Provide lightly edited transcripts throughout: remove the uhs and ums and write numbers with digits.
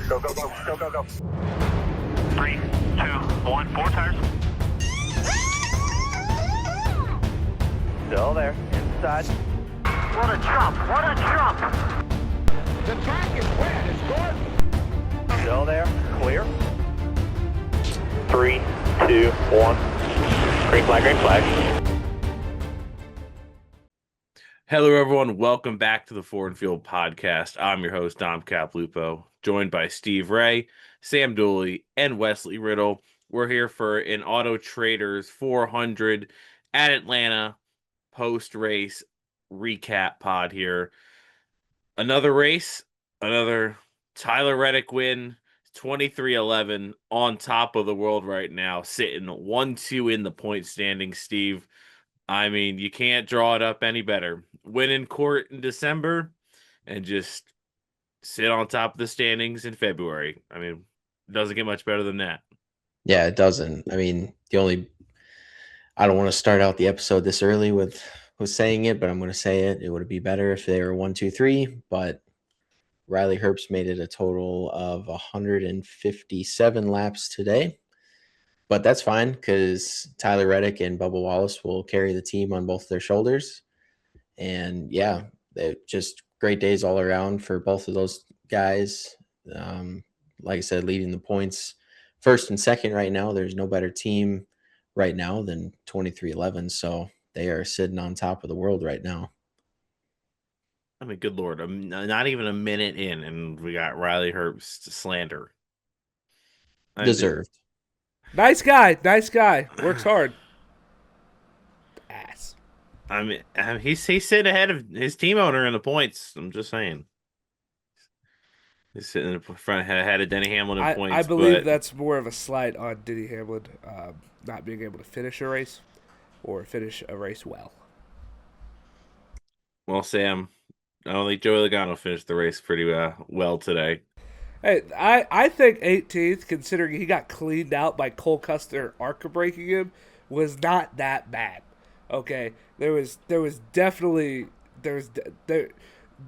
Go, go, go, go, go, go. 3, 2, 1, 4 tires. Still there, inside. What a jump! What a jump! The track is wet. It's good. Still there, clear. 3, 2, 1. Green flag, green flag. Hello, everyone. Welcome back to the Ford and Field Podcast. I'm your host, Dom Caplupo, joined by Steve Ray, Sam Dooley, and Wesley Riddle. We're here for an Auto Traders 400 at Atlanta post-race recap pod here. Another race, another Tyler Reddick win, 23-11 on top of the world right now, sitting 1-2 in the point standing, Steve. I mean, you can't draw it up any better. Win in court in December and just sit on top of the standings in February. I mean, it doesn't get much better than that. Yeah, it doesn't. I mean, I don't want to start out the episode this early with saying it, but I'm going to say it. It would be better if they were 1, 2, 3, but Riley Herbst made it a total of 157 laps today. But that's fine because Tyler Reddick and Bubba Wallace will carry the team on both their shoulders. And yeah, they're just great days all around for both of those guys. Like I said, leading the points first and second right now. There's no better team right now than 23-11. So they are sitting on top of the world right now. I mean, good Lord. I'm not even a minute in, and we got Riley Herbst slander. Deserved. Nice guy. Works hard. Ass. I mean, he's sitting ahead of his team owner in the points. I'm just saying. He's sitting in the front ahead of Denny Hamlin in points. I believe that's more of a slight on Denny Hamlin not being able to finish a race or finish a race well. Well, Sam, I don't think Joey Logano finished the race pretty well today. Hey, I think 18th, considering he got cleaned out by Cole Custer ARCA breaking him, was not that bad. Okay, there was definitely the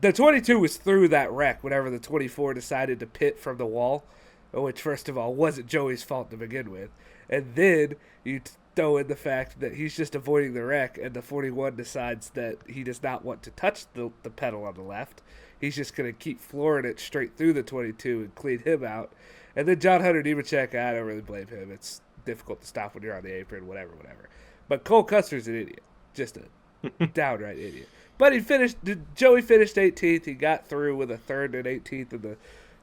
22 was through that wreck whenever the 24 decided to pit from the wall, which first of all wasn't Joey's fault to begin with, and then you throw in the fact that he's just avoiding the wreck, and the 41 decides that he does not want to touch the pedal on the left. He's just going to keep flooring it straight through the 22 and clean him out. And then John Hunter Nemechek, I don't really blame him. It's difficult to stop when you're on the apron, whatever. But Cole Custer's an idiot. Just a downright idiot. But Joey finished 18th. He got through with a third and 18th in the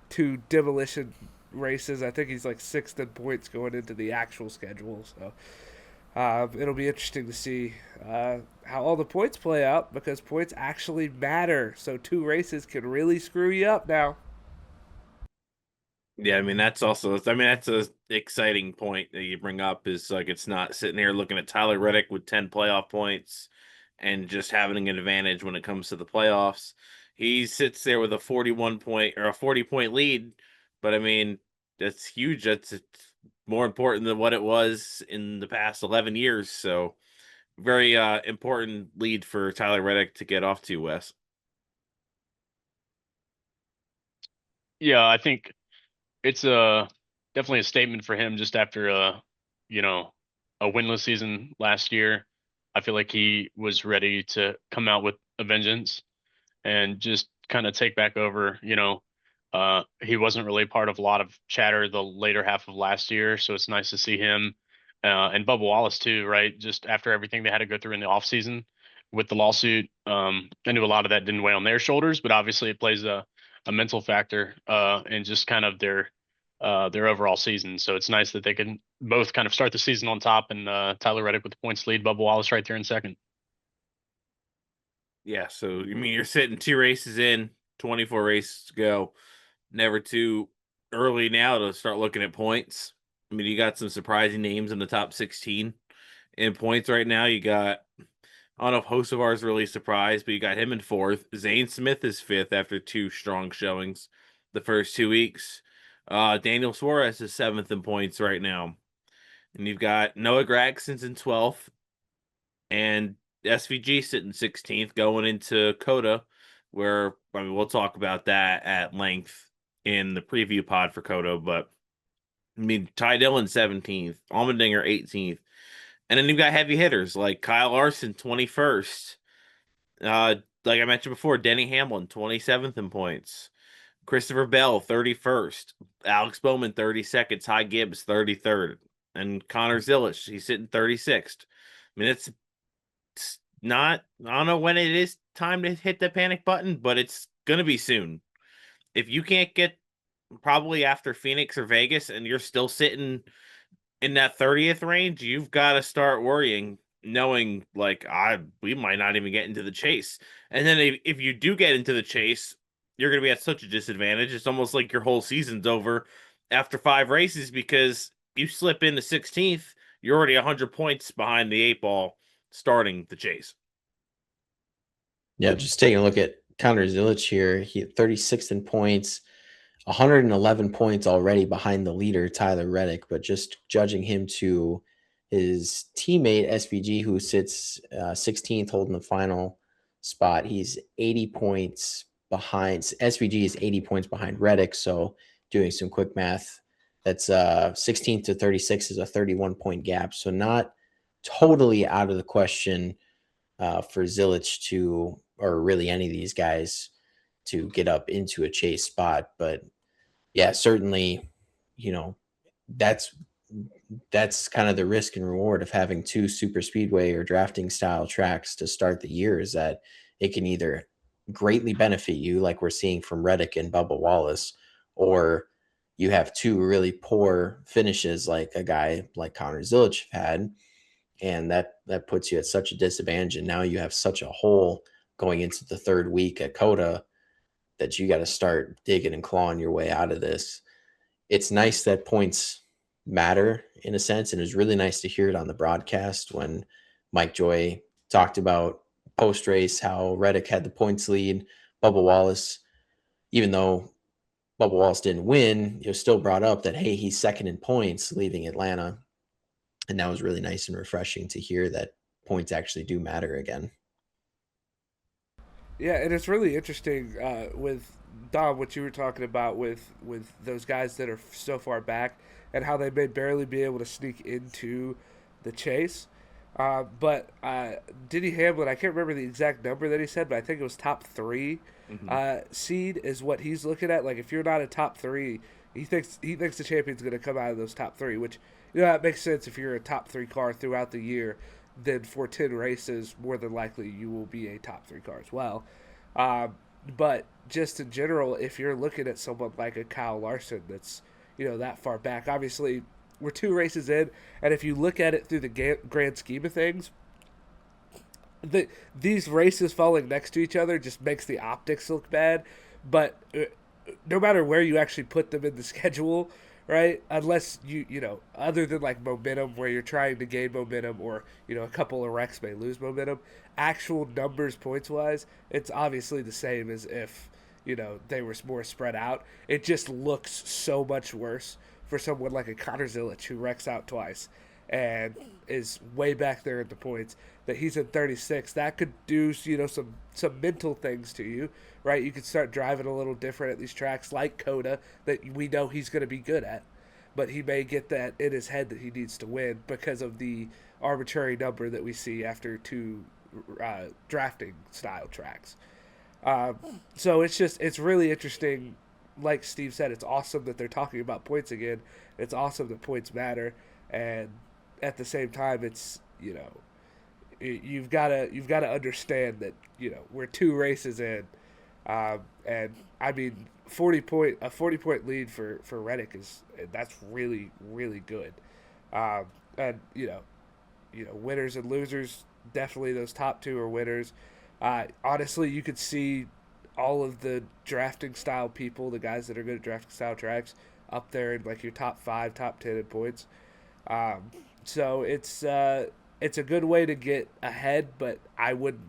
two demolition races. I think he's like 6th in points going into the actual schedule. So it'll be interesting to see how all the points play out, because points actually matter. So 2 races can really screw you up now. Yeah, I mean, that's an exciting point that you bring up, is like, it's not sitting here looking at Tyler Reddick with 10 playoff points and just having an advantage when it comes to the playoffs. He sits there with a 40-point lead, but I mean, that's huge. It's more important than what it was in the past 11 years. So very important lead for Tyler Reddick to get off to, Wes. Yeah, I think it's definitely a statement for him just after a winless season last year. I feel like he was ready to come out with a vengeance and just kind of take back over. He wasn't really part of a lot of chatter the later half of last year, so it's nice to see him and Bubba Wallace too, right? Just after everything they had to go through in the offseason with the lawsuit, I knew a lot of that didn't weigh on their shoulders, but obviously it plays a mental factor in just kind of their overall season. So it's nice that they can both kind of start the season on top, and Tyler Reddick with the points lead, Bubba Wallace right there in second. Yeah, so you mean you're sitting 2 races in, 24 races to go. Never too early now to start looking at points. I mean, you got some surprising names in the top 16 in points right now. You got, I don't know if Hocevar is really surprised, but you got him in 4th. Zane Smith is 5th after 2 strong showings the first 2 weeks. Daniel Suarez is 7th in points right now. And you've got Noah Gragson's in 12th. And SVG sitting 16th going into COTA, where, I mean, we'll talk about that at length in the preview pod for Kodo, but I mean, Ty Dillon 17th, Allmendinger 18th, and then you've got heavy hitters like Kyle Larson 21st. Like I mentioned before, Denny Hamlin 27th in points, Christopher Bell 31st, Alex Bowman 32nd, Ty Gibbs 33rd, and Connor Zilisch, he's sitting 36th. I mean, it's not, I don't know when it is time to hit the panic button, but it's gonna be soon. If you can't get probably after Phoenix or Vegas and you're still sitting in that 30th range, you've got to start worrying, knowing like we might not even get into the chase. And then if you do get into the chase, you're going to be at such a disadvantage. It's almost like your whole season's over after 5 races, because you slip into 16th, you're already 100 points behind the 8 ball starting the chase. Yeah, just taking a look at Connor Zilisch here. He had 36th in points, 111 points already behind the leader, Tyler Reddick, but just judging him to his teammate, SVG, who sits 16th, holding the final spot. He's 80 points behind. SVG is 80 points behind Reddick, so doing some quick math, that's 16th to 36 is a 31-point gap, so not totally out of the question for Zilisch to, or really any of these guys, to get up into a chase spot. But yeah, certainly, you know, that's kind of the risk and reward of having 2 super speedway or drafting style tracks to start the year, is that it can either greatly benefit you, like we're seeing from Reddick and Bubba Wallace, or you have 2 really poor finishes like a guy like Connor Zilisch had, and that puts you at such a disadvantage. And now you have such a hole going into the 3rd week at Coda that you got to start digging and clawing your way out of this. It's nice that points matter in a sense, and it was really nice to hear it on the broadcast when Mike Joy talked about post-race how Reddick had the points lead. Bubba Wallace, even though Bubba Wallace didn't win, it was still brought up that, hey, he's second in points leaving Atlanta. And that was really nice and refreshing to hear that points actually do matter again. Yeah, and it's really interesting with Dom, what you were talking about with those guys that are so far back and how they may barely be able to sneak into the chase. But Denny Hamlin, I can't remember the exact number that he said, but I think it was top 3 seed is what he's looking at. Like if you're not a top 3, he thinks the champion's going to come out of those top 3, which that makes sense. If you're a top 3 car throughout the year, then for 10 races, more than likely you will be a top 3 car as well. But just in general, if you're looking at someone like a Kyle Larson that's, that far back, obviously we're 2 races in, and if you look at it through the grand scheme of things, these races falling next to each other just makes the optics look bad. But no matter where you actually put them in the schedule, right? Unless other than like momentum, where you're trying to gain momentum, or a couple of wrecks may lose momentum, actual numbers points wise, it's obviously the same as if they were more spread out. It just looks so much worse for someone like a Connor Zilisch, who wrecks out twice and is way back there at the points, that he's at 36. That could do some mental things to you, right? You could start driving a little different at these tracks like Coda, that we know he's going to be good at, but he may get that in his head that he needs to win because of the arbitrary number that we see after 2 drafting style tracks. So it's really interesting. Like Steve said, it's awesome that they're talking about points again. It's awesome that points matter, and at the same time, it's you've got to understand that we're 2 races in, and I mean a 40-point lead for Reddick that's really, really good, and winners and losers, definitely those top 2 are winners. Honestly, you could see all of the drafting style people, the guys that are good at drafting style tracks, up there in like your top 5, top 10 in points. So it's a good way to get ahead, but I wouldn't,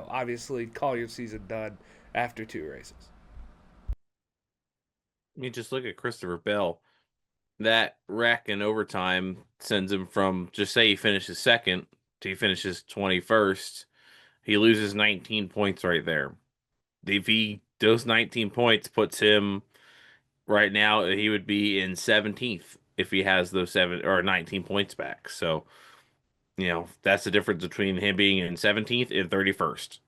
obviously call your season done after 2 races. I mean, just look at Christopher Bell. That wreck in overtime sends him from, just say he finishes 2nd to he finishes 21st. He loses 19 points right there. Those 19 points puts him right now he would be in 17th if he has those 19 points back. So, that's the difference between him being in 17th and 31st.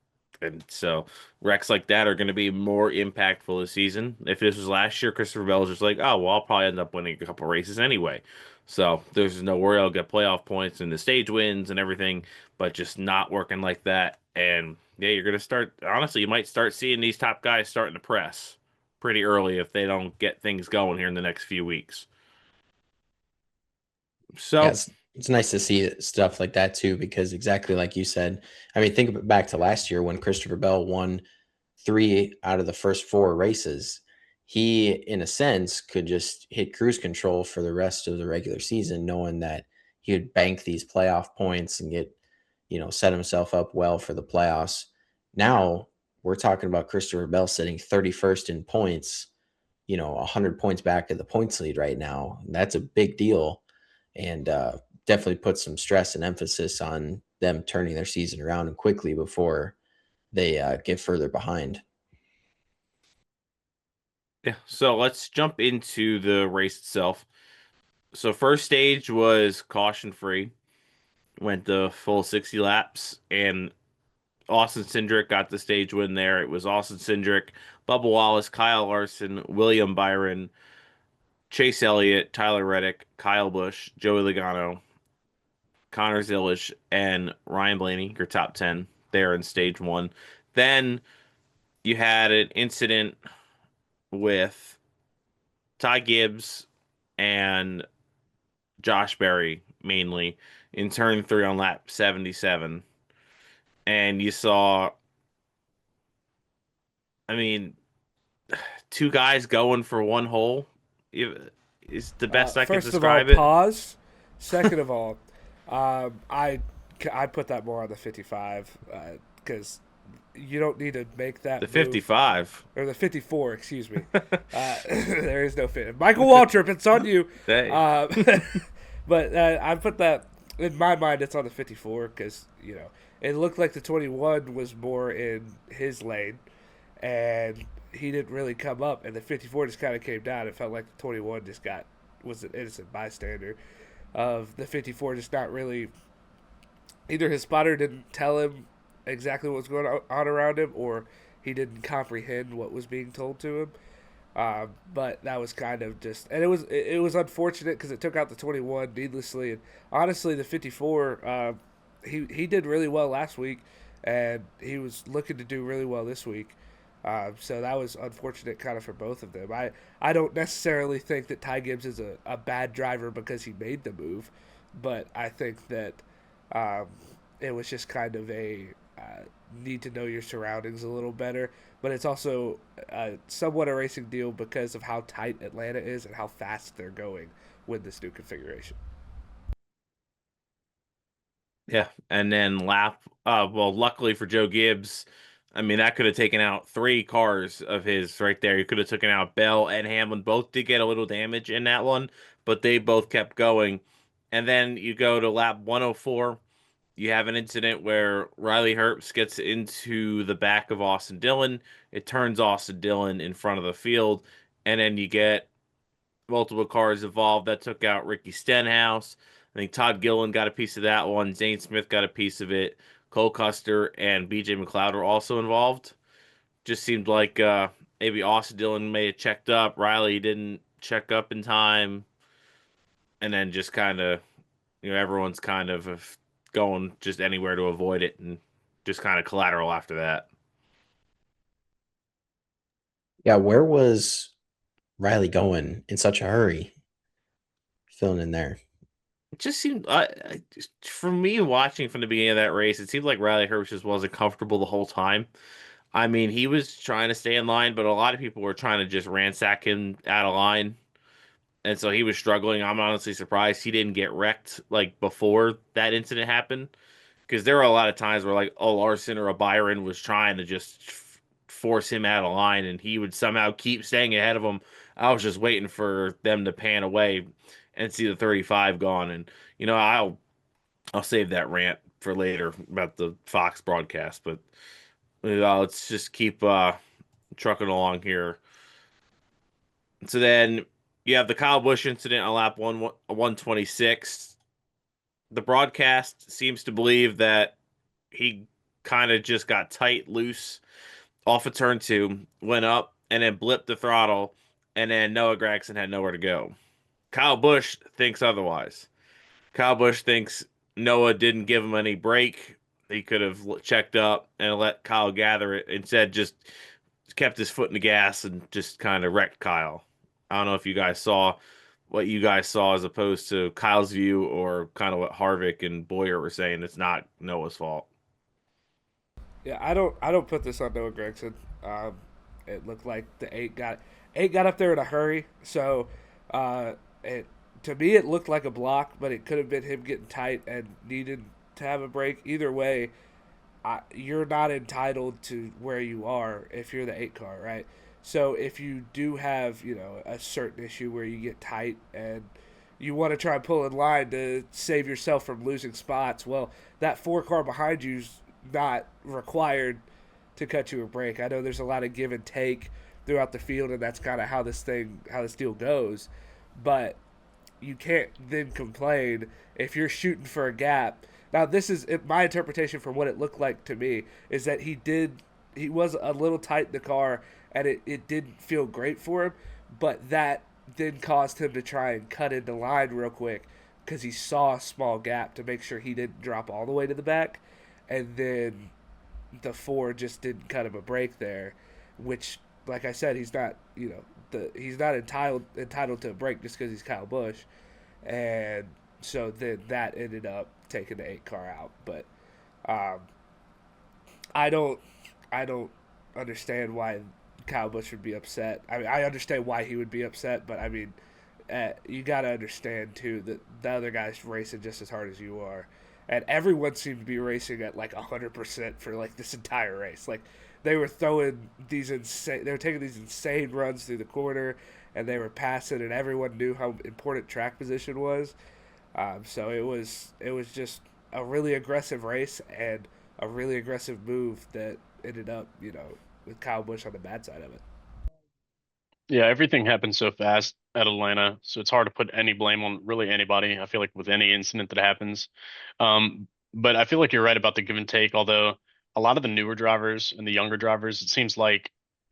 And so wrecks like that are going to be more impactful this season. If this was last year, Christopher Bell was just like, oh, well, I'll probably end up winning a couple races anyway. So there's no worry, I'll get playoff points and the stage wins and everything, but just not working like that. And yeah, you're going to start, honestly, you might start seeing these top guys starting to press pretty early if they don't get things going here in the next few weeks. Yeah, So, it's nice to see stuff like that too, because exactly like you said, I mean, think back to last year when Christopher Bell won 3 out of the first 4 races. He, in a sense, could just hit cruise control for the rest of the regular season, knowing that he would bank these playoff points and set himself up well for the playoffs. Now we're talking about Christopher Bell sitting 31st in points, 100 points back of the points lead right now. And that's a big deal, and definitely puts some stress and emphasis on them turning their season around and quickly before they get further behind. yeah, so let's jump into the race itself. So first stage was caution free, went the full 60 laps, and Austin Cindric got the stage win there. It was Austin Cindric, Bubba Wallace, Kyle Larson, William Byron, Chase Elliott, Tyler Reddick, Kyle Busch, Joey Logano, Connor Zilish, and Ryan Blaney, your top 10 there in stage one. Then you had an incident with Ty Gibbs and Josh Berry mainly in turn three on lap 77. And you saw, I mean, two guys going for one hole is the best I could First of all, describe it. pause. Second of all, I put that more on the 55 because you don't need to make that The move. 55. Or the 54, excuse me. There is no fit. Michael Waltrip, it's on you. Hey. But I put that, in my mind, it's on the 54 because, it looked like the 21 was more in his lane, and he didn't really come up, and the 54 just kind of came down. It felt like the 21 was an innocent bystander of the 54 just not really, either his spotter didn't tell him exactly what was going on around him, or he didn't comprehend what was being told to him. But that was kind of just, and it was unfortunate because it took out the 21 needlessly. And honestly, the 54, he did really well last week, and he was looking to do really well this week. So that was unfortunate kind of for both of them. I don't necessarily think that Ty Gibbs is a bad driver because he made the move, but I think that it was just kind of a need to know your surroundings a little better. But it's also somewhat a racing deal because of how tight Atlanta is and how fast they're going with this new configuration. Yeah, and then luckily for Joe Gibbs, I mean, that could have taken out 3 cars of his right there. You could have taken out Bell and Hamlin. Both did get a little damage in that one, but they both kept going. And then you go to lap 104. You have an incident where Riley Herbst gets into the back of Austin Dillon. It turns Austin Dillon in front of the field, and then you get multiple cars involved. That took out Ricky Stenhouse. I think Todd Gillen got a piece of that one. Zane Smith got a piece of it. Cole Custer and BJ McLeod were also involved. Just seemed like maybe Austin Dillon may have checked up. Riley didn't check up in time. And then just kind of, everyone's kind of going just anywhere to avoid it and just kind of collateral after that. Yeah, where was Riley going in such a hurry? Filling in there. It just seemed, for me watching from the beginning of that race, it seemed like Riley Herbst just wasn't comfortable the whole time. I mean, he was trying to stay in line, but a lot of people were trying to just ransack him out of line. And so he was struggling. I'm honestly surprised he didn't get wrecked like before that incident happened. Because there were a lot of times where like a Larson or a Byron was trying to just force him out of line and he would somehow keep staying ahead of him. I was just waiting for them to pan away and see the 35 gone. And, I'll save that rant for later about the Fox broadcast, but let's just keep trucking along here. So then you have the Kyle Busch incident on lap 126. The broadcast seems to believe that he kind of just got tight, loose off of turn 2, went up, and then blipped the throttle, and then Noah Gragson had nowhere to go. Kyle Busch thinks otherwise. Kyle Busch thinks Noah didn't give him any break. He could have checked up and let Kyle gather it. Instead, just kept his foot in the gas and just kind of wrecked Kyle. I don't know if you guys saw what you guys saw as opposed to Kyle's view or kind of what Harvick and Boyer were saying. It's not Noah's fault. Yeah, I don't put this on Noah Gragson. It looked like the eight got up there in a hurry, so it to me it looked like a block, but it could have been him getting tight and needed to have a break. Either way, you're not entitled to where you are if you're the 8 car, right? So if you do have a certain issue where you get tight and you want to try and pull in line to save yourself from losing spots, well, that 4 car behind you's not required to cut you a break. I know there's a lot of give and take throughout the field, and that's kind of how this deal goes. But you can't then complain if you're shooting for a gap. Now, this is my interpretation from what it looked like to me is that he was a little tight in the car, and it didn't feel great for him, but that then caused him to try and cut into line real quick because he saw a small gap to make sure he didn't drop all the way to the back, and then the 4 just didn't cut him a break there, which, like I said, he's not he's not entitled to a break just because he's Kyle Busch, and so then that ended up taking the 8 car out. But I don't understand why Kyle Busch would be upset. I mean, I understand why he would be upset, but I mean, you got to understand too that the other guy's racing just as hard as you are, and everyone seemed to be racing at like 100% for like this entire race. Like they were taking these insane runs through the corner, and they were passing, and everyone knew how important track position was. So it was just a really aggressive race and a really aggressive move that ended up with Kyle Busch on the bad side of it. Yeah, everything happened so fast at Atlanta, so it's hard to put any blame on really anybody. I feel like with any incident that happens, but I feel like you're right about the give and take. Although a lot of the newer drivers and the younger drivers, it seems like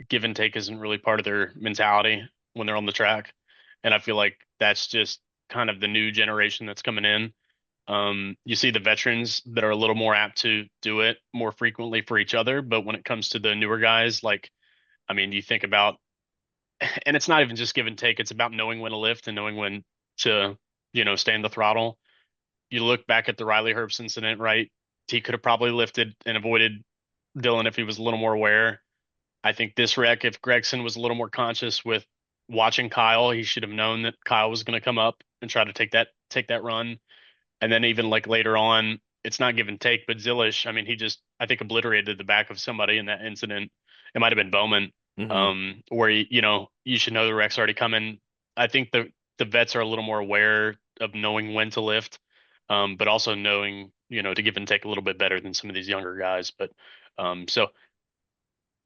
give and take isn't really part of their mentality when they're on the track, and I feel like that's just kind of the new generation that's coming in. You see the veterans that are a little more apt to do it more frequently for each other, but when it comes to the newer guys, like, I mean, you think about, and it's not even just give and take, it's about knowing when to lift and knowing when to, stay in the throttle. You look back at the Riley Herbst incident, right? He could have probably lifted and avoided Dylan if he was a little more aware. I think this wreck, if Gregson was a little more conscious with watching Kyle, he should have known that Kyle was going to come up and try to take that run. And then even like later on, it's not give and take, but Zilish, I mean, he just, I think, obliterated the back of somebody in that incident. It might have been Bowman, where, you should know the wreck's already coming. I think the vets are a little more aware of knowing when to lift, but also knowing, to give and take a little bit better than some of these younger guys. But so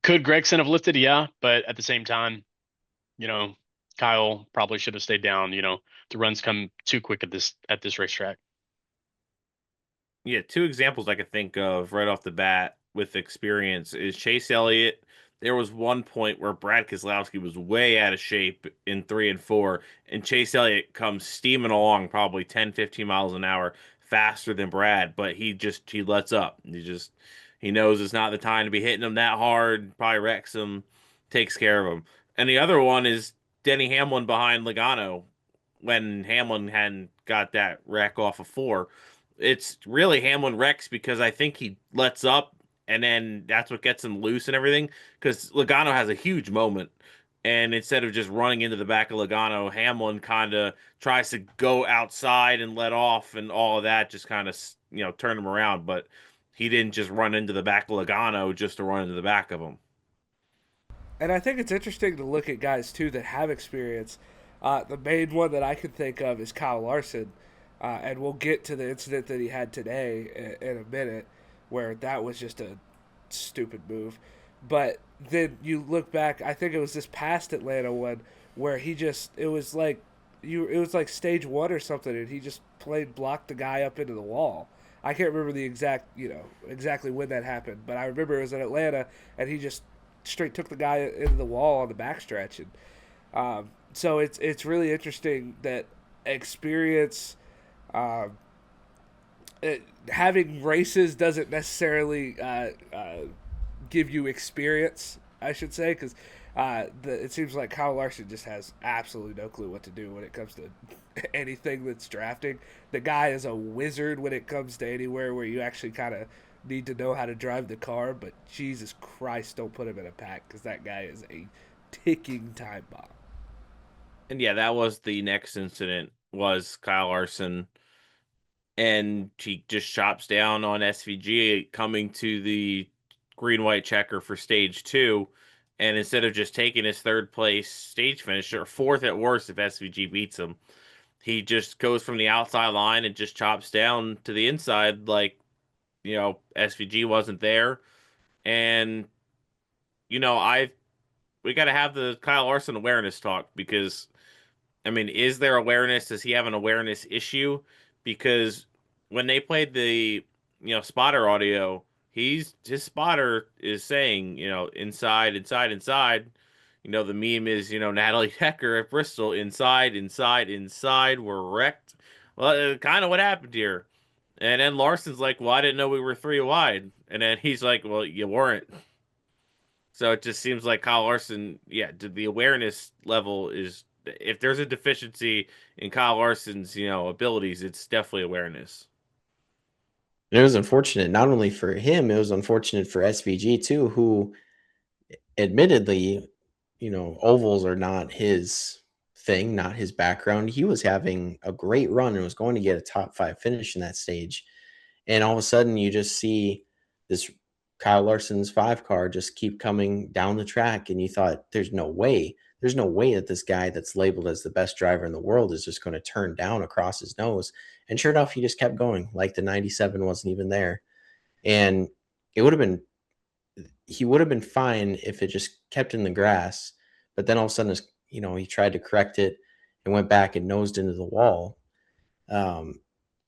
could Gregson have lifted? Yeah. But at the same time, Kyle probably should have stayed down. The runs come too quick at this racetrack. Yeah, 2 examples I could think of right off the bat with experience is Chase Elliott. There was one point where Brad Keselowski was way out of shape in 3 and 4, and Chase Elliott comes steaming along probably 10, 15 miles an hour faster than Brad, but he lets up. He knows it's not the time to be hitting him that hard, probably wrecks him, takes care of him. And the other one is Denny Hamlin behind Logano when Hamlin hadn't got that wreck off of 4. It's really Hamlin wrecks because I think he lets up, and then that's what gets him loose and everything. Because Logano has a huge moment, and instead of just running into the back of Logano, Hamlin kind of tries to go outside and let off, and all of that just kind of turn him around. But he didn't just run into the back of Logano just to run into the back of him. And I think it's interesting to look at guys too that have experience. The main one that I can think of is Kyle Larson. And we'll get to the incident that he had today in a minute, where that was just a stupid move. But then you look back, I think it was this past Atlanta one, where it was like stage one or something, and he just blocked the guy up into the wall. I can't remember the exactly when that happened, but I remember it was in Atlanta, and he just straight took the guy into the wall on the backstretch. And so it's really interesting that experience, having races doesn't necessarily give you experience, I should say, because it seems like Kyle Larson just has absolutely no clue what to do when it comes to anything that's drafting. The guy is a wizard when it comes to anywhere where you actually kind of need to know how to drive the car, but Jesus Christ, don't put him in a pack, because that guy is a ticking time bomb. And yeah, that was the next incident, was Kyle Larson, and he just chops down on SVG coming to the green-white checker for stage 2, and instead of just taking his third place stage finish, or fourth at worst if SVG beats him, he just goes from the outside line and just chops down to the inside like, SVG wasn't there. And, we got to have the Kyle Larson awareness talk, because, is there awareness? Does he have an awareness issue? Because when they played the, spotter audio, his spotter is saying, inside, inside, inside. The meme is, Natalie Decker at Bristol, inside, inside, inside, we're wrecked. Well, kind of what happened here. And then Larson's like, well, I didn't know we were 3 wide. And then he's like, well, you weren't. So it just seems like Kyle Larson, the awareness level is, if there's a deficiency in Kyle Larson's, abilities, it's definitely awareness. And it was unfortunate, not only for him, it was unfortunate for SVG too, who admittedly, ovals are not his thing, not his background. He was having a great run and was going to get a top 5 finish in that stage. And all of a sudden you just see this Kyle Larson's 5 car just keep coming down the track. And you thought, there's no way that this guy that's labeled as the best driver in the world is just going to turn down across his nose. And sure enough, he just kept going, like the 97 wasn't even there. And he would have been fine if it just kept in the grass. But then all of a sudden, he tried to correct it and went back and nosed into the wall.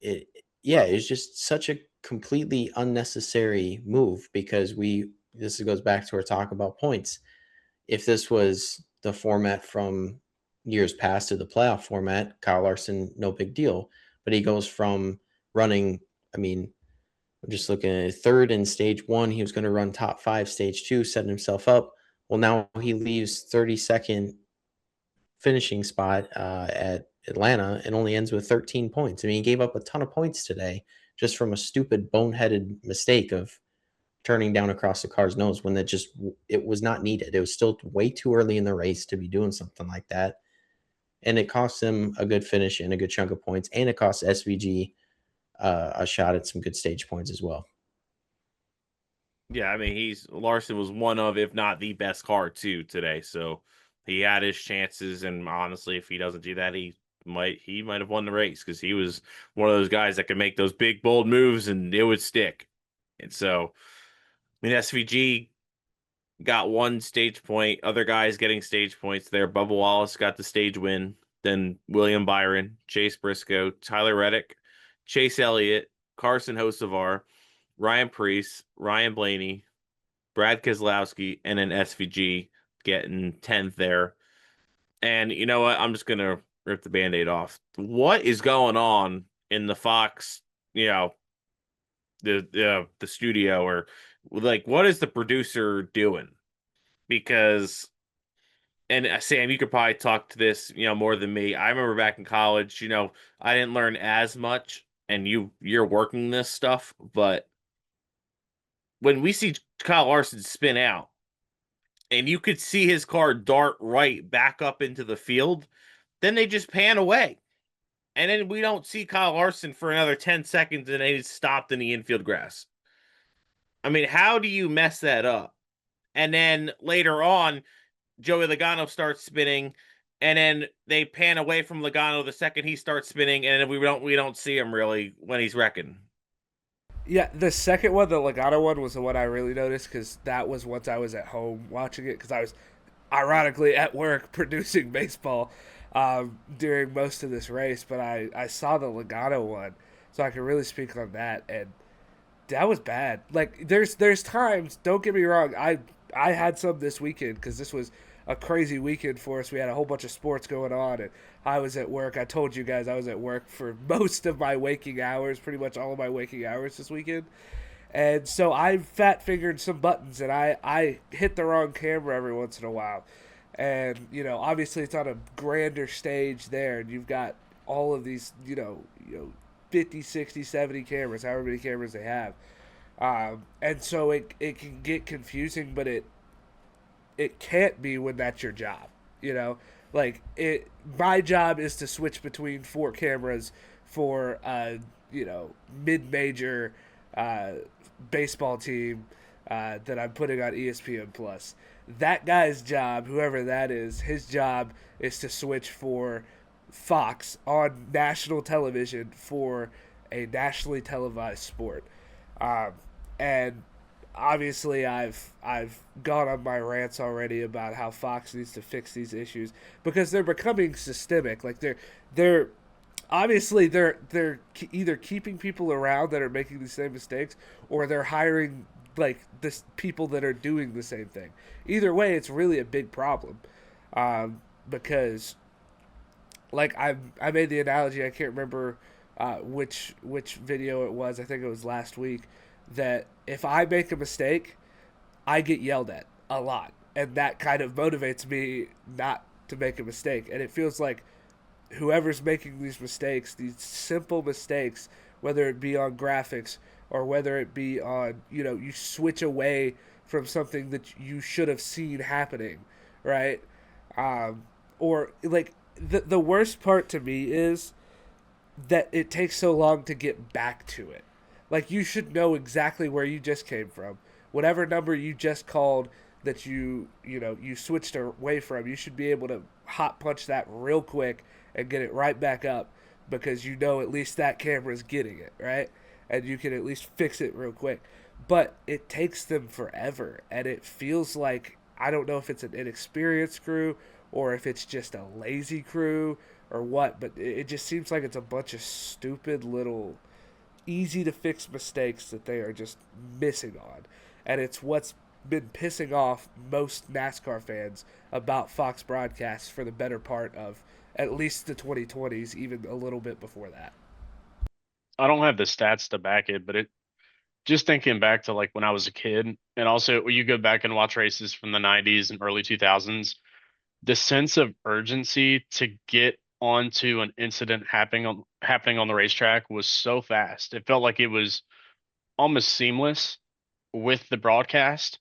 It's just such a completely unnecessary move, because this goes back to our talk about points. If this was the format from years past to the playoff format, Kyle Larson, no big deal. But he goes from running, I'm just looking at third in stage 1. He was going to run top 5 stage 2, setting himself up. Well, now he leaves 32nd finishing spot at Atlanta and only ends with 13 points. He gave up a ton of points today just from a stupid, boneheaded mistake of turning down across the car's nose when it was not needed. It was still way too early in the race to be doing something like that. And it cost him a good finish and a good chunk of points. And it cost SVG a shot at some good stage points as well. Yeah, Larson was one of, if not the best car too today. So he had his chances, and honestly, if he doesn't do that, he might have won the race, because he was one of those guys that could make those big, bold moves and it would stick. And so, SVG got 1 stage point. Other guys getting stage points there. Bubba Wallace got the stage win. Then William Byron, Chase Briscoe, Tyler Reddick, Chase Elliott, Carson Hocevar, Ryan Preece, Ryan Blaney, Brad Keselowski, and then SVG getting 10th there. And you know what? I'm just going to rip the Band-Aid off. What is going on in the Fox, the studio, or like, what is the producer doing? Because, and Sam, you could probably talk to this, more than me. I remember back in college, I didn't learn as much, and you're working this stuff, but when we see Kyle Larson spin out, and you could see his car dart right back up into the field, then they just pan away. And then we don't see Kyle Larson for another 10 seconds, and then he's stopped in the infield grass. How do you mess that up? And then later on, Joey Logano starts spinning, and then they pan away from Logano the second he starts spinning, and then we don't see him really when he's wrecking. Yeah, the second one, the Logano one, was the one I really noticed, because that was once I was at home watching it, because ironically at work producing baseball during most of this race, but I saw the Logano one, so I can really speak on that, and that was bad. Like there's times, don't get me wrong, I had some this weekend because this was a crazy weekend for us. We had a whole bunch of sports going on, and I was at work. I told you guys I was at work for most of my waking hours, pretty much all of my waking hours this weekend. And so I fat fingered some buttons, and I hit the wrong camera every once in a while. And obviously it's on a grander stage there, and you've got all of these 50, 60, 70 cameras, however many cameras they have. And so it can get confusing, but it can't be when that's your job. Like my job is to switch between 4 cameras for mid-major baseball team that I'm putting on ESPN Plus. That guy's job, whoever that is, his job is to switch for Fox on national television for a nationally televised sport. And obviously I've gone on my rants already about how Fox needs to fix these issues because they're becoming systemic. Like they're obviously they're either keeping people around that are making the same mistakes, or they're hiring like this people that are doing the same thing. Either way, it's really a big problem, because like I made the analogy, I can't remember which video it was. I think it was last week, that if I make a mistake, I get yelled at a lot, and that kind of motivates me not to make a mistake. And it feels like whoever's making these mistakes, these simple mistakes, whether it be on graphics or whether it be on, you switch away from something that you should have seen happening, right? Or like the worst part to me is that it takes so long to get back to it. Like you should know exactly where you just came from. Whatever number you just called that you switched away from, you should be able to hot punch that real quick and get it right back up, because at least that camera's getting it, right? And you can at least fix it real quick. But it takes them forever, and it feels like, I don't know if it's an inexperienced crew or if it's just a lazy crew or what, but it just seems like it's a bunch of stupid little easy to fix mistakes that they are just missing on. And it's what's been pissing off most NASCAR fans about Fox broadcasts for the better part of at least the 2020s, even a little bit before that. I don't have the stats to back it, but just thinking back to like when I was a kid, and also when you go back and watch races from the 90s and early 2000s, the sense of urgency to get onto an incident happening on the racetrack was so fast. It felt like it was almost seamless with the broadcast.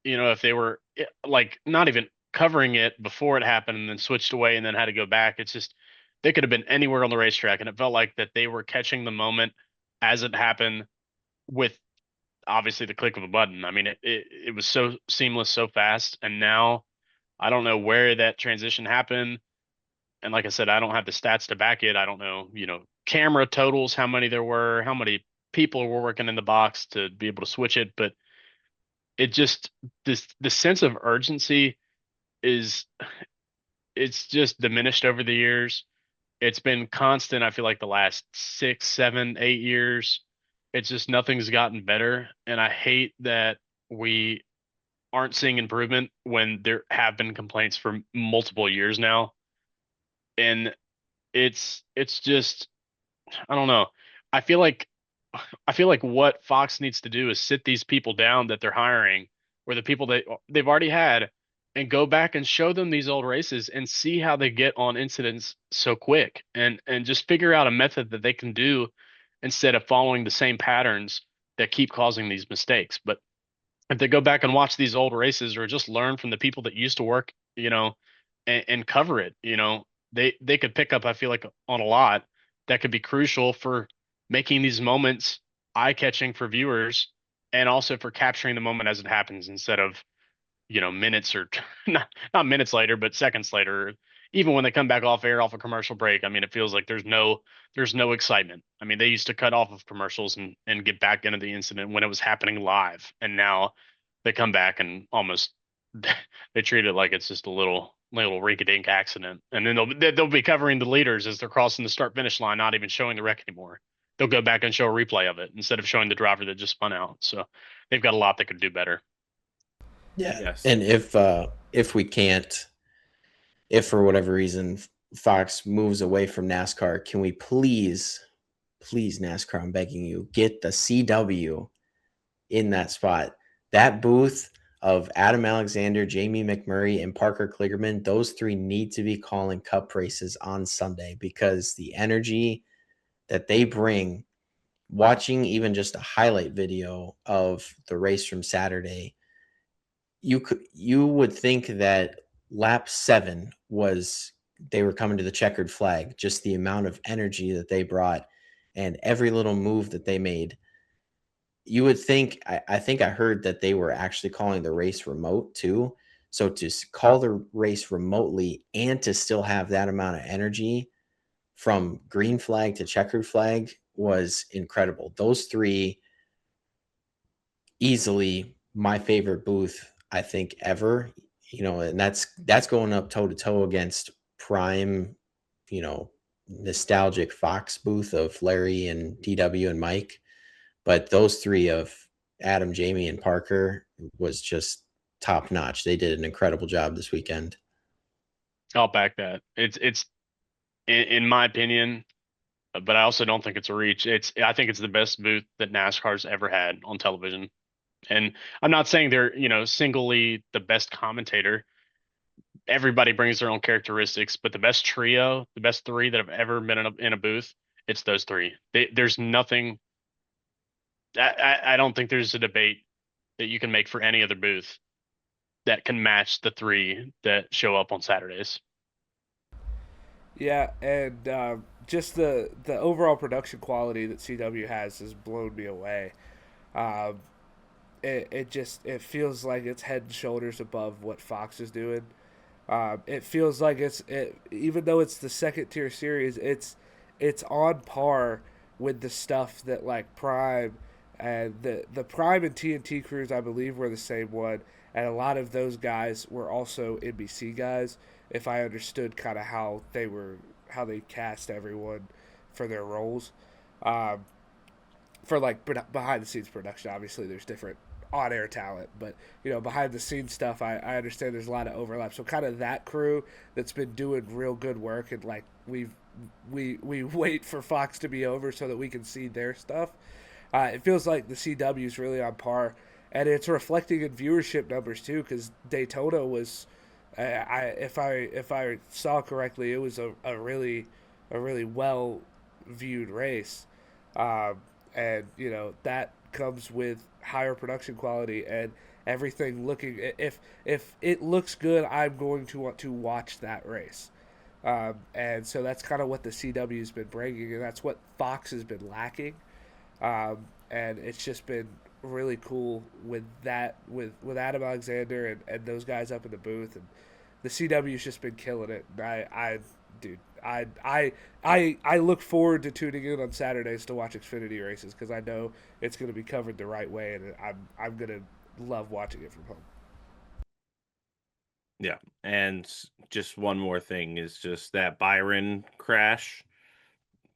If they were like not even covering it before it happened and then switched away and then had to go back, it's just they could have been anywhere on the racetrack, and it felt like that they were catching the moment as it happened with obviously the click of a button. I mean, it was so seamless, so fast, and now I don't know where that transition happened. And like I said, I don't have the stats to back it. I don't know, camera totals, how many there were, how many people were working in the box to be able to switch it. But it just, the sense of urgency it's just diminished over the years. It's been constant. I feel like the last 6, 7, 8 years, it's just nothing's gotten better. And I hate that we aren't seeing improvement when there have been complaints for multiple years now. And it's just, I don't know. I feel like what Fox needs to do is sit these people down that they're hiring, or the people that they've already had, and go back and show them these old races and see how they get on incidents so quick, and just figure out a method that they can do instead of following the same patterns that keep causing these mistakes. But if they go back and watch these old races, or just learn from the people that used to work, and cover it, they could pick up, I feel like, on a lot that could be crucial for making these moments eye-catching for viewers, and also for capturing the moment as it happens, instead of minutes, or not minutes later, but seconds later. Even when they come back off air, off a commercial break, I mean, it feels like there's no excitement. I mean, they used to cut off of commercials and get back into the incident when it was happening live, and now they come back and almost they treat it like it's just a little rink-a-dink accident, and then they'll be covering the leaders as they're crossing the start finish line, not even showing the wreck anymore. They'll go back and show a replay of it instead of showing the driver that just spun out. So they've got a lot that could do better. Yeah. Yes. And if we can't, if for whatever reason Fox moves away from NASCAR, can we please NASCAR, I'm begging you, get the CW in that spot. That booth of Adam Alexander, Jamie McMurray, and Parker Kligerman, those three need to be calling cup races on Sunday, because the energy that they bring, watching even just a highlight video of the race from Saturday, you would think that lap 7 was they were coming to the checkered flag. Just the amount of energy that they brought and every little move that they made. You would think, I think I heard that they were actually calling the race remote too. So to call the race remotely and to still have that amount of energy from green flag to checkered flag was incredible. Those three, easily my favorite booth, I think, ever. And that's going up toe to toe against prime, nostalgic Fox booth of Larry and DW and Mike. But those three of Adam, Jamie, and Parker was just top notch. They did an incredible job this weekend. I'll back that. It's in my opinion, but I also don't think it's a reach. I think it's the best booth that NASCAR's ever had on television. And I'm not saying they're, singly the best commentator. Everybody brings their own characteristics, but the best trio, the best three that have ever been in a booth, it's those three. There's nothing. I don't think there's a debate that you can make for any other booth that can match the three that show up on Saturdays. Yeah, and just the overall production quality that CW has blown me away. Um, it feels like it's head and shoulders above what Fox is doing. It feels like even though it's the second tier series, it's on par with the stuff that like Prime and the Prime and TNT crews, I believe, were the same one, and a lot of those guys were also NBC guys. If I understood kind of how they cast everyone for their roles, um, for like behind the scenes production, obviously there's different on air talent, but behind the scenes stuff, I understand there's a lot of overlap. So kind of that crew that's been doing real good work, and like we wait for Fox to be over so that we can see their stuff. It feels like the CW is really on par, and it's reflecting in viewership numbers too. Because Daytona was, if I saw correctly, it was a really well viewed race, and that comes with higher production quality and everything looking. If it looks good, I'm going to want to watch that race. And so that's kind of what the CW's been bringing, and that's what Fox has been lacking. And it's just been really cool with that, with Adam Alexander and those guys up in the booth, and the CW's just been killing it. And dude, I look forward to tuning in on Saturdays to watch Xfinity races, because I know it's going to be covered the right way, and I'm going to love watching it from home. Yeah, and just one more thing is just that Byron crash.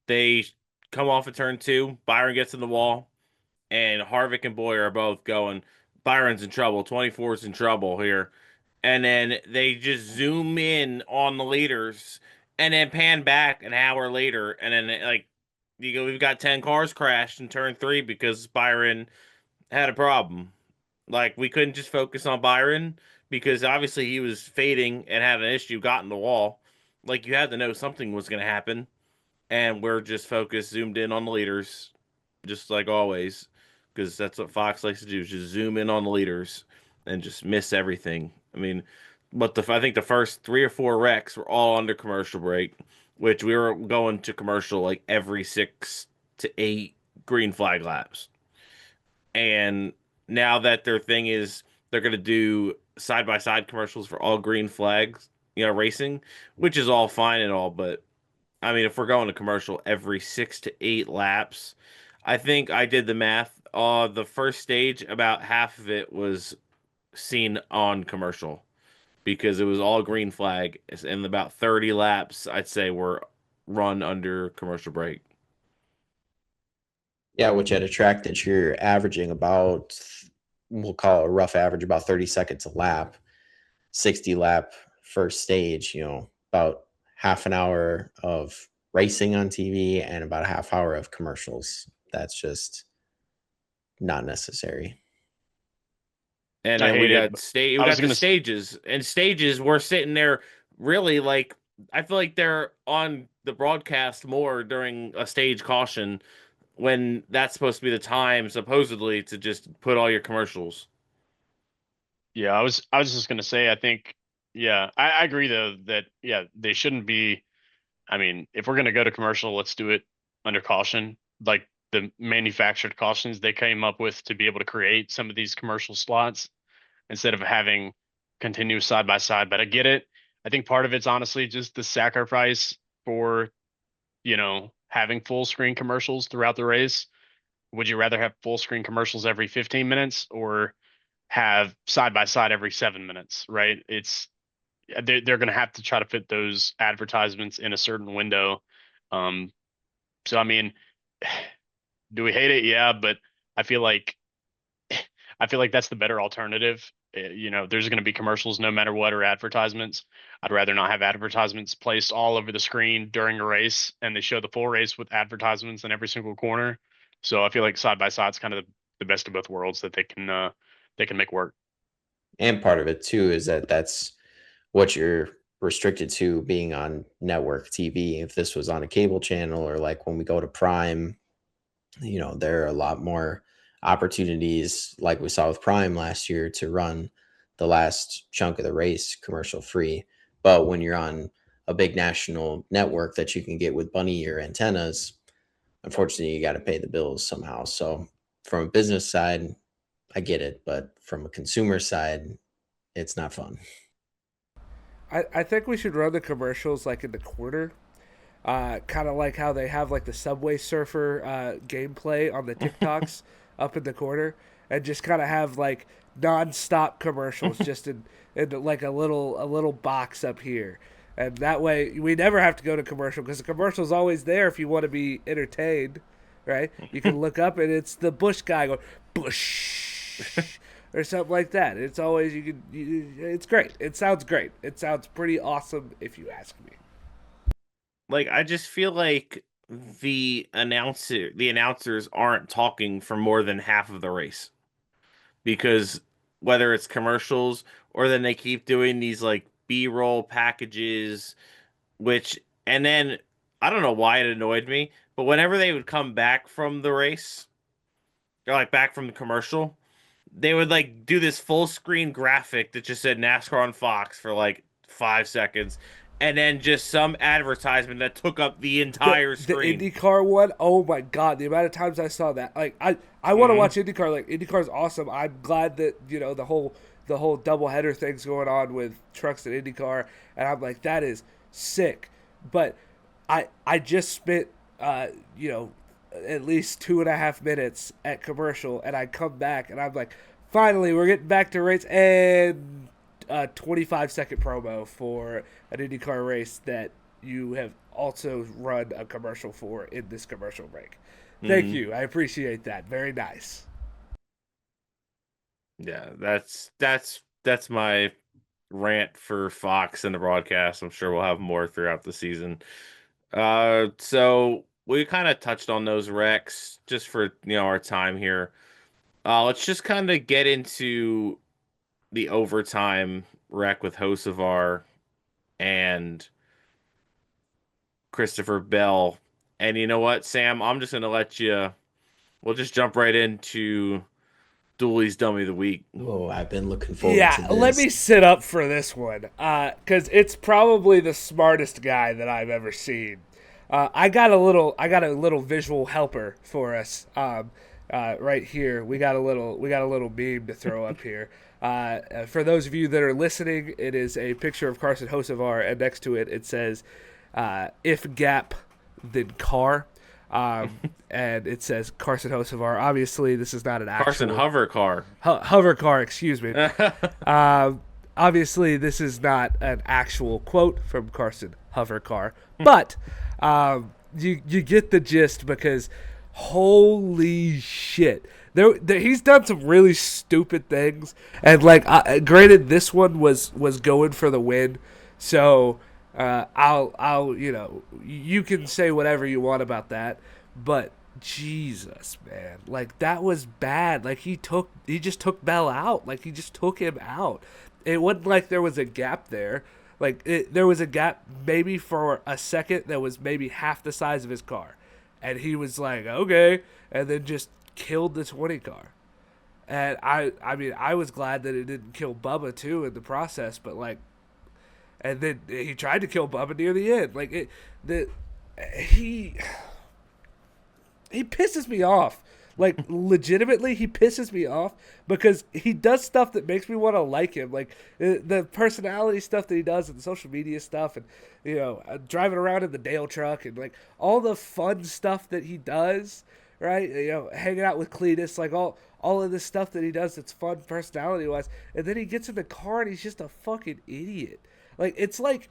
They come off of turn 2. Byron gets in the wall, and Harvick and Boyer are both going, Byron's in trouble. 24's in trouble here. And then they just zoom in on the leaders and then pan back an hour later. And then, like, you go, we've got 10 cars crashed in turn 3 because Byron had a problem. Like, we couldn't just focus on Byron because obviously he was fading and had an issue, got in the wall. Like, you had to know something was going to happen. And we're just focused, zoomed in on the leaders, just like always, because that's what Fox likes to do, is just zoom in on the leaders and just miss everything. I mean, but I think the first 3 or 4 wrecks were all under commercial break, which we were going to commercial like every 6 to 8 green flag laps. And now that their thing is they're going to do side by side commercials for all green flags, racing, which is all fine and all, but I mean, if we're going to commercial every 6 to 8 laps, I think I did the math. The first stage, about half of it was seen on commercial because it was all green flag, and about 30 laps I'd say were run under commercial break. Yeah, which at a track that you're averaging about, we'll call it a rough average, about 30 seconds a lap, 60 lap first stage, about half an hour of racing on TV and about a half hour of commercials. That's just not necessary. And I then hate it. we I was got the gonna stages, and stages we're sitting there really like I feel like they're on the broadcast more during a stage caution when that's supposed to be the time supposedly to just put all your commercials. Yeah, I was just gonna say I think I agree though that they shouldn't be. I mean, if we're gonna go to commercial, let's do it under caution, like the manufactured cautions they came up with to be able to create some of these commercial slots instead of having continuous side by side. But I get it. I think part of it's honestly just the sacrifice for having full screen commercials throughout the race. Would you rather have full screen commercials every 15 minutes or have side by side every 7 minutes, right? They're going to have to try to fit those advertisements in a certain window. So I mean, do we hate it? Yeah, but I feel like that's the better alternative. There's going to be commercials no matter what, or advertisements. I'd rather not have advertisements placed all over the screen during a race, and they show the full race with advertisements in every single corner. So I feel like side by side is kind of the best of both worlds that they can make work. And part of it too is that that's what you're restricted to being on network TV. If this was on a cable channel, or like when we go to Prime, there are a lot more opportunities, like we saw with Prime last year, to run the last chunk of the race commercial free. But when you're on a big national network that you can get with bunny ear antennas, unfortunately, you got to pay the bills somehow. So from a business side, I get it, but from a consumer side, it's not fun. I think we should run the commercials like in the corner, kind of like how they have like the Subway Surfer gameplay on the TikToks up in the corner, and just kind of have like non-stop commercials just in like a little box up here, and that way we never have to go to commercial because the commercial's always there if you want to be entertained, right? You can look up and it's the Bush guy going Bush. Or something like that. It's always it's great. It sounds great. It sounds pretty awesome if you ask me. Like I just feel like the announcers aren't talking for more than half of the race. Because whether it's commercials or then they keep doing these like B-roll packages, and then I don't know why it annoyed me, but whenever they would come back from the race or like back from the commercial, they would like do this full screen graphic that just said NASCAR on Fox for like 5 seconds, and then just some advertisement that took up the entire screen. The IndyCar one, oh my god, the amount of times I saw that. Like I want to watch IndyCar. Like IndyCar's awesome. I'm glad that the whole doubleheader thing's going on with trucks and IndyCar, and I'm like, that is sick. But I just spent at least 2.5 minutes at commercial, and I come back and I'm like, finally we're getting back to race, and a 25-second promo for an IndyCar race that you have also run a commercial for in this commercial break. Thank you. I appreciate that. Very nice. Yeah, that's my rant for Fox and the broadcast. I'm sure we'll have more throughout the season. So we kind of touched on those wrecks just for our time here. Let's just kind of get into the overtime wreck with Hocevar and Christopher Bell. And you know what, Sam? I'm just gonna we'll just jump right into Dooley's Dummy of the Week. Oh, I've been looking forward to this. Let me sit up for this one, because it's probably the smartest guy that I've ever seen. I got a little visual helper for us right here. We got a little meme to throw up here. For those of you that are listening, it is a picture of Carson Hocevar, and next to it says, "If Gap, then Car." And it says Carson Hocevar. Obviously, this is not an actual Carson hover car. hover car. Excuse me. Obviously, this is not an actual quote from Carson hover car, but you get the gist because holy shit. He's done some really stupid things, and like, granted, this one was going for the win, so I'll you can say whatever you want about that, but Jesus, man, like that was bad. Like he just took Bell out, like he just took him out. It wasn't like there was a gap there. Like there was a gap maybe for a second that was maybe half the size of his car, and he was like, okay, and then just killed the 20 car. And I mean, I was glad that it didn't kill Bubba too in the process, but like, and then he tried to kill Bubba near the end. Like he pisses me off. Like legitimately, he pisses me off because he does stuff that makes me want to like him. Like the personality stuff that he does and the social media stuff, and driving around in the Dale truck and like all the fun stuff that he does. Right, hanging out with Cletus, like all of this stuff that he does that's fun personality wise, and then he gets in the car and he's just a fucking idiot. Like it's like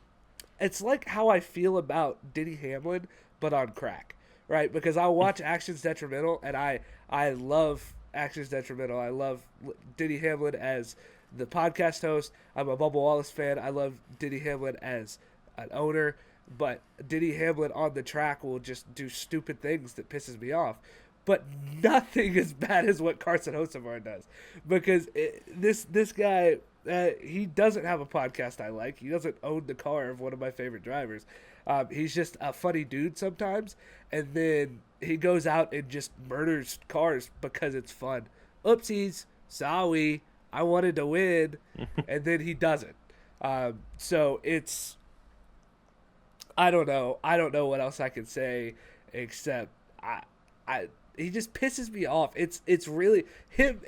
how I feel about Denny Hamlin, but on crack, right? Because I'll watch Actions Detrimental, and I love Actions Detrimental. I love Denny Hamlin as the podcast host. I'm a Bubba Wallace fan. I love Denny Hamlin as an owner. But Denny Hamlin on the track will just do stupid things that pisses me off. But nothing as bad as what Carson Hocevar does. Because this guy, he doesn't have a podcast I like. He doesn't own the car of one of my favorite drivers. He's just a funny dude sometimes. And then he goes out and just murders cars because it's fun. Oopsies, sorry, I wanted to win. And then he doesn't. So it's... I don't know what else I can say except he just pisses me off. It's really him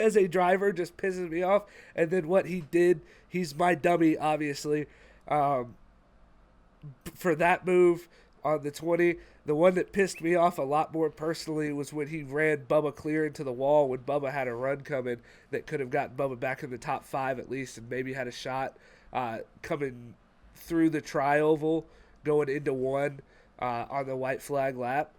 as a driver just pisses me off. And then what he did, he's my dummy, obviously. For that move on the 20, the one that pissed me off a lot more personally was when he ran Bubba clear into the wall when Bubba had a run coming that could have gotten Bubba back in the top 5 at least, and maybe had a shot coming through the tri-oval, going into one on the white flag lap.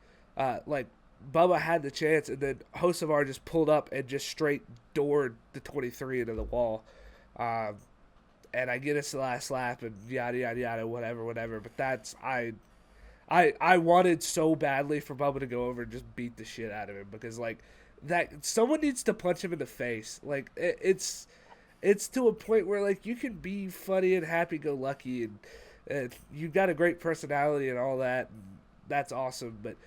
Like, Bubba had the chance, and then Hocevar just pulled up and just straight doored the 23 into the wall. And I get us the last lap and yada, yada, yada, whatever. But that's, I wanted so badly for Bubba to go over and just beat the shit out of him because, like, that someone needs to punch him in the face. Like, it's to a point where, like, you can be funny and happy-go-lucky and you've got a great personality and all that, and that's awesome, but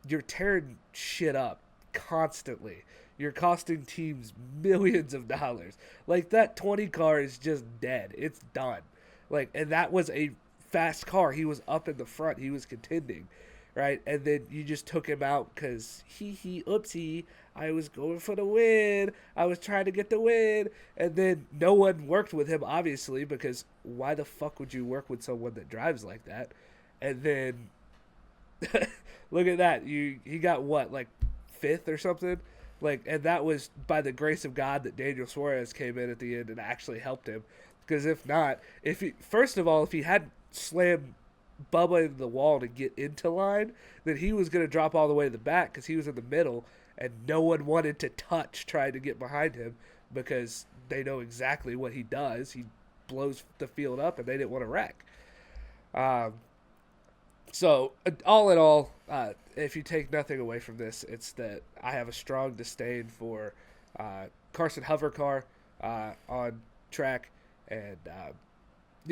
you're tearing shit up constantly. You're costing teams millions of dollars. Like, that 20 car is just dead. It's done. Like, and that was a fast car. He was up in the front. He was contending, right? And then you just took him out because oopsie, I was going for the win. I was trying to get the win. And then no one worked with him, obviously, because why the fuck would you work with someone that drives like that? And then look at that. He got what, like 5th or something? Like, and that was by the grace of God that Daniel Suarez came in at the end and actually helped him. Because if not, first of all, if he hadn't slammed Bubba into the wall to get into line, then he was going to drop all the way to the back because he was in the middle. And no one wanted to touch trying to get behind him because they know exactly what he does. He blows the field up, and they didn't want to wreck. So, all in all, if you take nothing away from this, it's that I have a strong disdain for Carson Hocevar on track. And,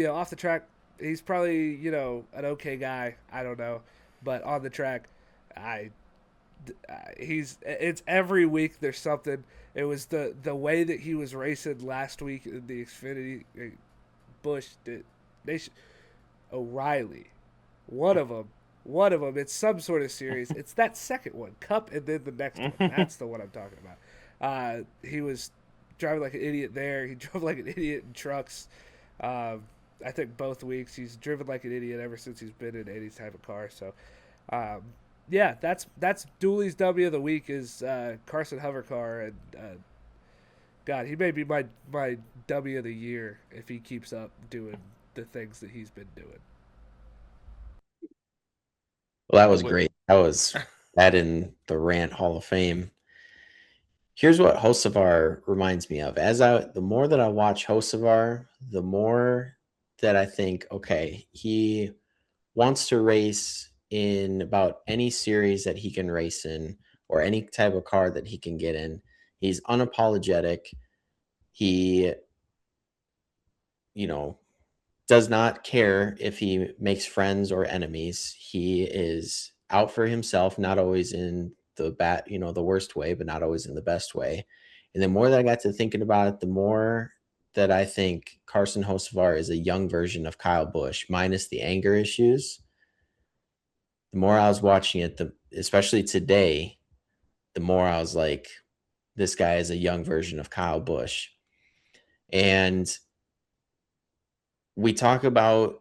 off the track, he's probably, an okay guy. I don't know. But on the track, it's every week there's something. It was the way that he was racing last week in the Xfinity Busch O'Reilly, one of them, it's some sort of series. It's that second one, Cup, and then the next one. That's the one I'm talking about. He was driving like an idiot there. He drove like an idiot in trucks. I think both weeks. He's driven like an idiot ever since he's been in any type of car. So Yeah, that's Dooley's W of the week is Carson Hovercar, and God, he may be my W of the year if he keeps up doing the things that he's been doing. Well, that was great. That was that in the Rant Hall of Fame. Here's what Hocevar reminds me of. The more that I watch Hocevar, the more that I think, okay, he wants to race in about any series that he can race in or any type of car that he can get in. He's unapologetic. He, does not care if he makes friends or enemies. He is out for himself, not always in the worst way, but not always in the best way. And the more that I got to thinking about it, the more that I think Carson Hocevar is a young version of Kyle Busch, minus the anger issues. The more I was watching it, especially today, the more I was like, this guy is a young version of Kyle Busch. And we talk about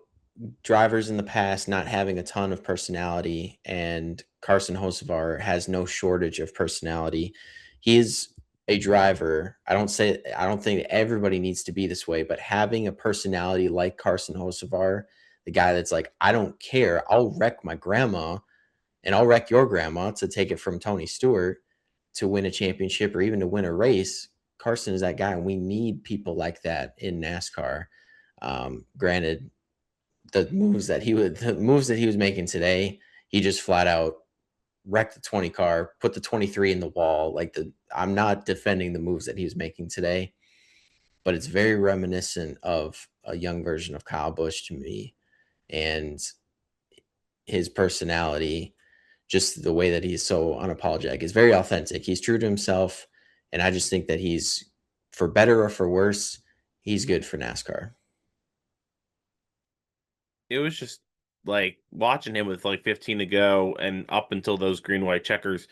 drivers in the past not having a ton of personality, and Carson Hocevar has no shortage of personality. He is a driver. I don't think everybody needs to be this way, but having a personality like Carson Hocevar, the guy that's like, I don't care, I'll wreck my grandma and I'll wreck your grandma to take it from Tony Stewart to win a championship or even to win a race. Carson is that guy, and we need people like that in NASCAR. Granted, the moves that he was making today, he just flat out wrecked the 20 car, put the 23 in the wall. I'm not defending the moves that he was making today, but it's very reminiscent of a young version of Kyle Busch to me, and his personality, just the way that he's so unapologetic, is very authentic. He's true to himself, and I just think that he's, for better or for worse, he's good for NASCAR. It was just like watching him with like 15 to go and up until those green white checkers.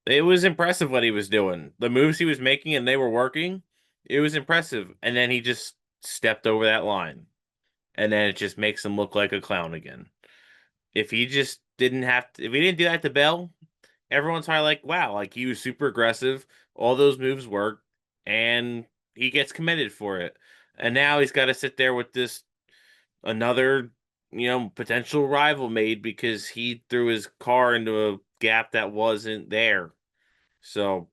It was impressive what he was doing. The moves he was making, and they were working. It was impressive. And then he just stepped over that line. And then it just makes him look like a clown again. If he didn't do that to Bell, everyone's probably like, wow, like he was super aggressive. All those moves worked, and he gets committed for it. And now he's got to sit there with this another, potential rival made because he threw his car into a gap that wasn't there. So,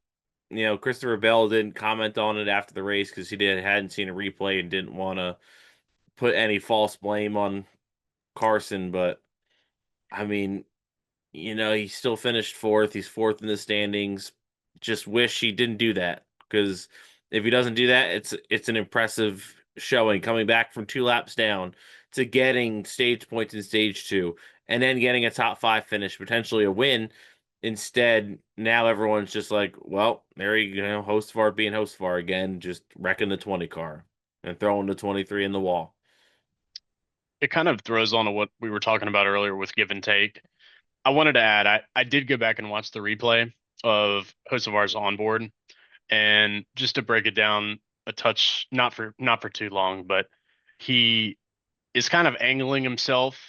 Christopher Bell didn't comment on it after the race because hadn't seen a replay and didn't want to put any false blame on Carson. But I mean, he still finished fourth. He's fourth in the standings. Just wish he didn't do that, because if he doesn't do that, it's an impressive showing, coming back from 2 laps down to getting stage points in stage 2 and then getting a top 5 finish, potentially a win. Instead, now everyone's just like, well, there you go, Hocevar being Hocevar again, just wrecking the 20 car and throwing the 23 in the wall. It kind of throws on to what we were talking about earlier with give and take. I wanted to add, I did go back and watch the replay of Hocevar's onboard, and just to break it down a touch, not for too long, but he is kind of angling himself,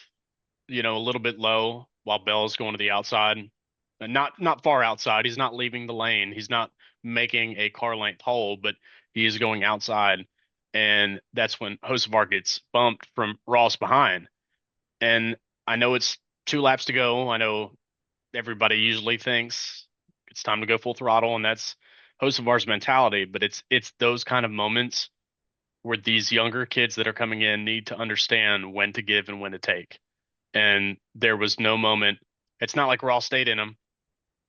a little bit low while Bell's going to the outside, and not far outside. He's not leaving the lane. He's not making a car length hole, but he is going outside, and that's when Hocevar gets bumped from Ross behind. And I know it's 2 laps to go. I know everybody usually thinks it's time to go full throttle, and that's Hocevar's mentality. But it's those kind of moments where these younger kids that are coming in need to understand when to give and when to take. And there was no moment. It's not like Ross stayed in him.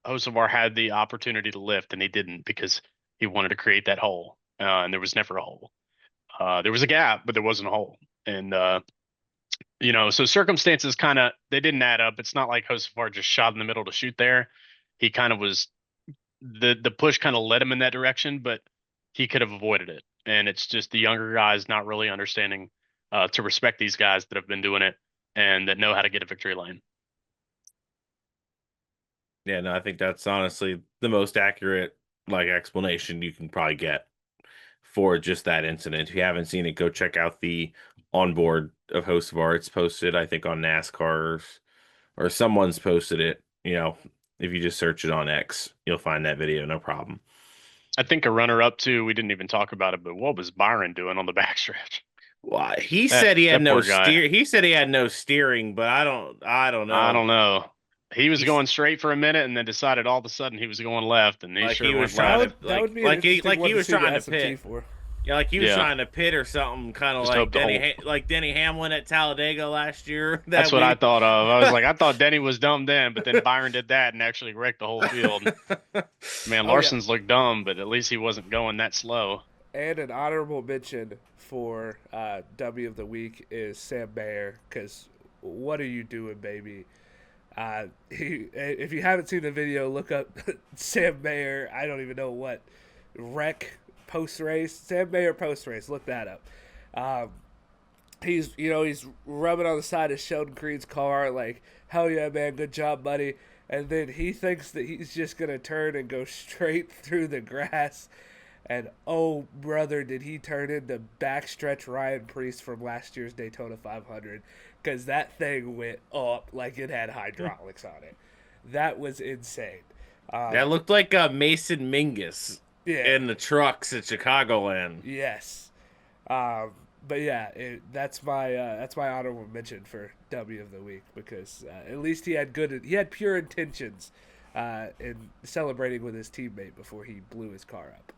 Hocevar had the opportunity to lift, and he didn't because he wanted to create that hole. And there was never a hole. There was a gap, but there wasn't a hole. And so circumstances they didn't add up. It's not like Hocevar just shot in the middle to shoot there. He kind of was, the push kind of led him in that direction, but he could have avoided it. And it's just the younger guys not really understanding to respect these guys that have been doing it and that know how to get a victory lane. Yeah, no, I think that's honestly the most accurate explanation you can probably get for just that incident. If you haven't seen it, go check out the onboard of Hocevar. It's posted, I think, on NASCAR, or someone's posted it. if you just search it on X, you'll find that video, no problem. I think a runner-up too. We didn't even talk about it, but what was Byron doing on the backstretch? Well, he said he had that no poor guy. steer. He said he had no steering, but I don't know. I don't know. He was He's- going straight for a minute, and then decided all of a sudden he was going left, and he Like sure he was went trying left. to That would be an interesting one he to was see the trying to SMT pit. for. Yeah, like he was Yeah. trying to pit or something, kind of Just like hope the like Denny Hamlin at Talladega last year. That's what I thought of. I was like, I thought Denny was dumb then, but then Byron did that and actually wrecked the whole field. Man, Larson's looked dumb, but at least he wasn't going that slow. And an honorable mention for W of the week is Sam Mayer, because what are you doing, baby? If you haven't seen the video, look up Sam Mayer. I don't even know what wreck post race. Sam Mayer post race. Look that up. He's rubbing on the side of Sheldon Creed's car, like, hell yeah, man, good job, buddy. And then he thinks that he's just gonna turn and go straight through the grass. And oh, brother, did he turn into backstretch Ryan Preece from last year's Daytona 500? Because that thing went up like it had hydraulics on it. That was insane. That looked like Mason Mingus in the trucks at Chicagoland. Yes. But yeah, that's my honorable mention for W of the week, because at least he had pure intentions in celebrating with his teammate before he blew his car up.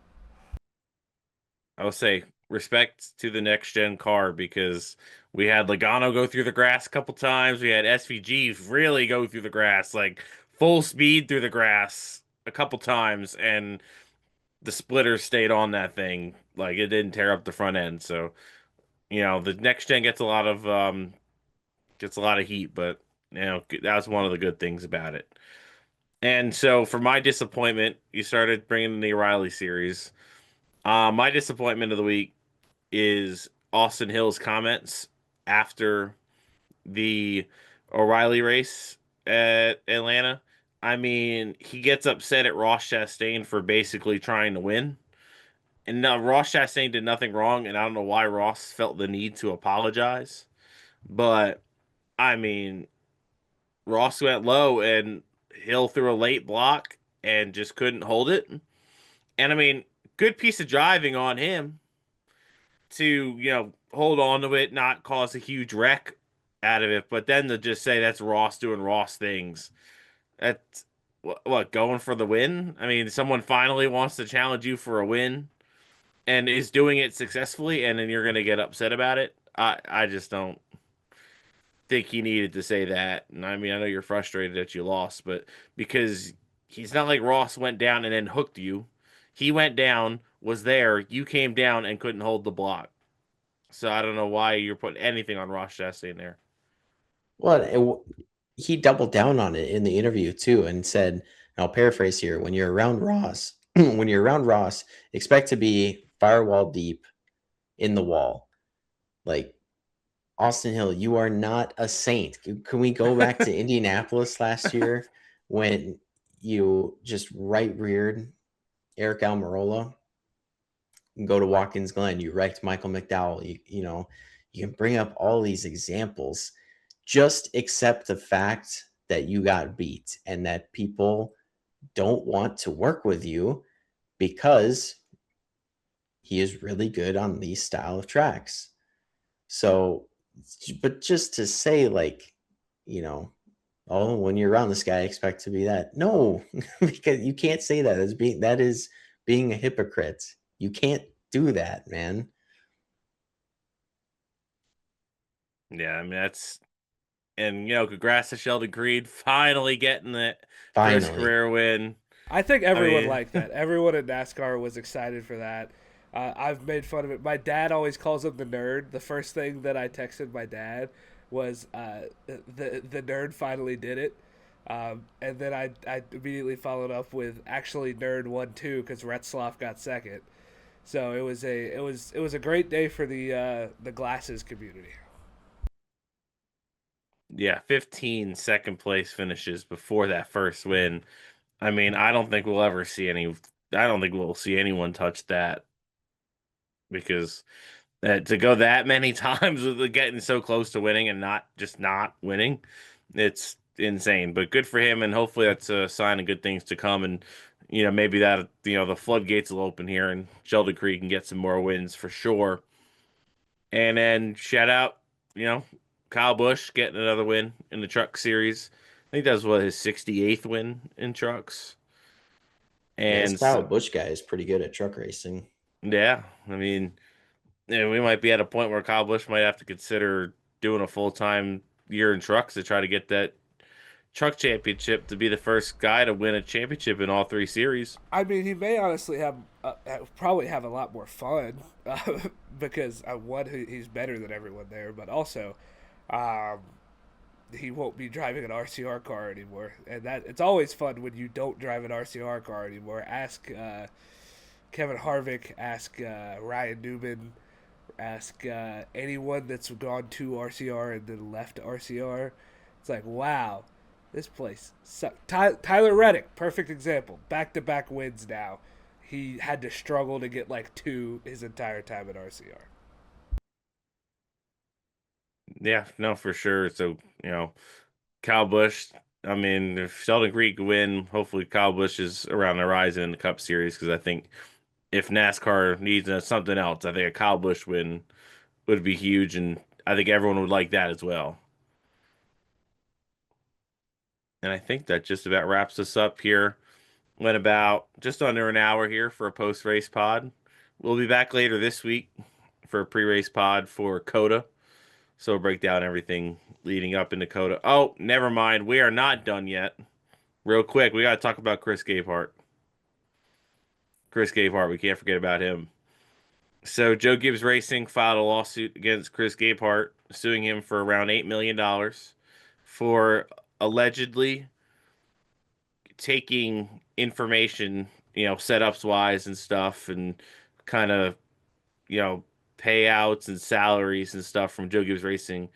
I will say respect to the next gen car, because we had Logano go through the grass a couple times. We had SVG really go through the grass, like full speed through the grass a couple times, and the splitter stayed on that thing. Like, it didn't tear up the front end. So, the next gen gets a lot of heat, but that's one of the good things about it. And so for my disappointment, you started bringing the O'Reilly series. My disappointment of the week is Austin Hill's comments after the O'Reilly race at Atlanta. I mean, he gets upset at Ross Chastain for basically trying to win. And now Ross Chastain did nothing wrong, and I don't know why Ross felt the need to apologize. But, I mean, Ross went low, and Hill threw a late block and just couldn't hold it. And, I mean, good piece of driving on him to, hold on to it, not cause a huge wreck out of it. But then to just say that's Ross doing Ross things. That's, what, going for the win? I mean, someone finally wants to challenge you for a win and is doing it successfully, and then you're going to get upset about it. I just don't think he needed to say that. And I mean, I know you're frustrated that you lost, but because he's not like Ross went down and then hooked you. He went down, was there, you came down and couldn't hold the block. So I don't know why you're putting anything on Ross Chastain there. Well, he doubled down on it in the interview too, and said, and I'll paraphrase here: when you're around Ross, expect to be firewall deep in the wall. Like, Austin Hill, you are not a saint. Can we go back to Indianapolis last year when you just right reared Eric Almirola? Go to Watkins Glen, you wrecked Michael McDowell. You can bring up all these examples. Just accept the fact that you got beat and that people don't want to work with you because he is really good on these style of tracks. So, but just to say, like, oh, when you're around this guy, I expect to be that. No, because you can't say that. That is being a hypocrite. You can't do that, man. Yeah, I mean, congrats to Sheldon Creed finally getting that first career win. I think everyone liked that. Everyone in NASCAR was excited for that. I've made fun of it. My dad always calls him the nerd. The first thing that I texted my dad was the nerd finally did it. And then I immediately followed up with actually nerd won too, because Retzloff got second. So it was a great day for the glasses community. Yeah, 15 second place finishes before that first win. I mean, I don't think we'll see anyone touch that, because to go that many times with getting so close to winning and not winning, it's insane. But good for him, and hopefully that's a sign of good things to come. And maybe that the floodgates will open here, and Sheldon Creed can get some more wins for sure. And then shout out, Kyle Busch getting another win in the Truck Series. I think that was his 68th win in trucks. Yeah, And this Kyle Busch guy is pretty good at truck racing. yeah, I mean, we might be at a point where Kyle Busch might have to consider doing a full-time year in trucks to try to get that truck championship to be the first guy to win a championship in all three series. I mean, he may honestly probably have a lot more fun because one, he's better than everyone there, but also he won't be driving an RCR car anymore, and that it's always fun when you don't drive an RCR car anymore. Ask Kevin Harvick, ask Ryan Newman, ask anyone that's gone to RCR and then left RCR. It's like, wow, this place sucked. Tyler Reddick, perfect example. Back-to-back wins now. He had to struggle to get like 2 his entire time at RCR. Yeah, no, for sure. So, Kyle Busch, I mean, if Sheldon Creed can win, hopefully Kyle Busch is around the horizon in the Cup Series, because I think if NASCAR needs something else, I think a Kyle Busch win would be huge, and I think everyone would like that as well. And I think that just about wraps us up here. Went about just under an hour here for a post-race pod. We'll be back later this week for a pre-race pod for COTA. So we'll break down everything leading up into COTA. Oh, never mind. We are not done yet. Real quick, we got to talk about Chris Gabehart. Chris Gabehart, we can't forget about him. So Joe Gibbs Racing filed a lawsuit against Chris Gabehart, suing him for around $8 million for allegedly taking information, setups wise and stuff, and kind of, payouts and salaries and stuff from Joe Gibbs Racing,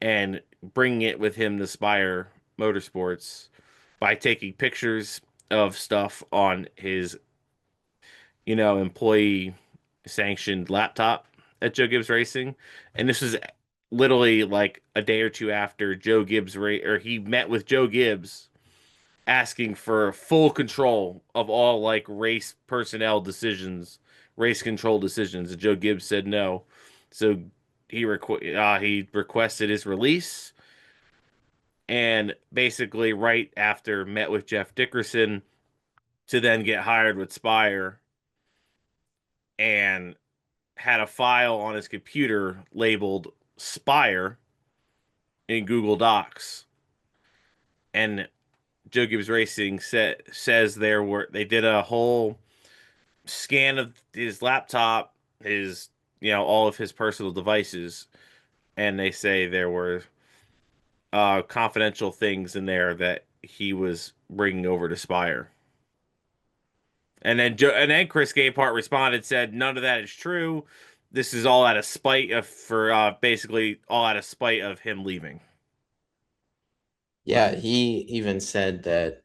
and bringing it with him to Spire Motorsports by taking pictures of stuff on his, employee sanctioned laptop at Joe Gibbs Racing. And this was literally like a day or two after he met with Joe Gibbs asking for full control of all like race personnel decisions, race control decisions, and Joe Gibbs said no. So he requested his release, and basically right after met with Jeff Dickerson to then get hired with Spire, and had a file on his computer labeled Spire in Google Docs. And Joe Gibbs Racing says they did a whole scan of his laptop, his all of his personal devices, and they say there were confidential things in there that he was bringing over to Spire. And then Chris Gabehart responded, said none of that is true. This is all out of spite basically all out of spite of him leaving. Yeah, he even said that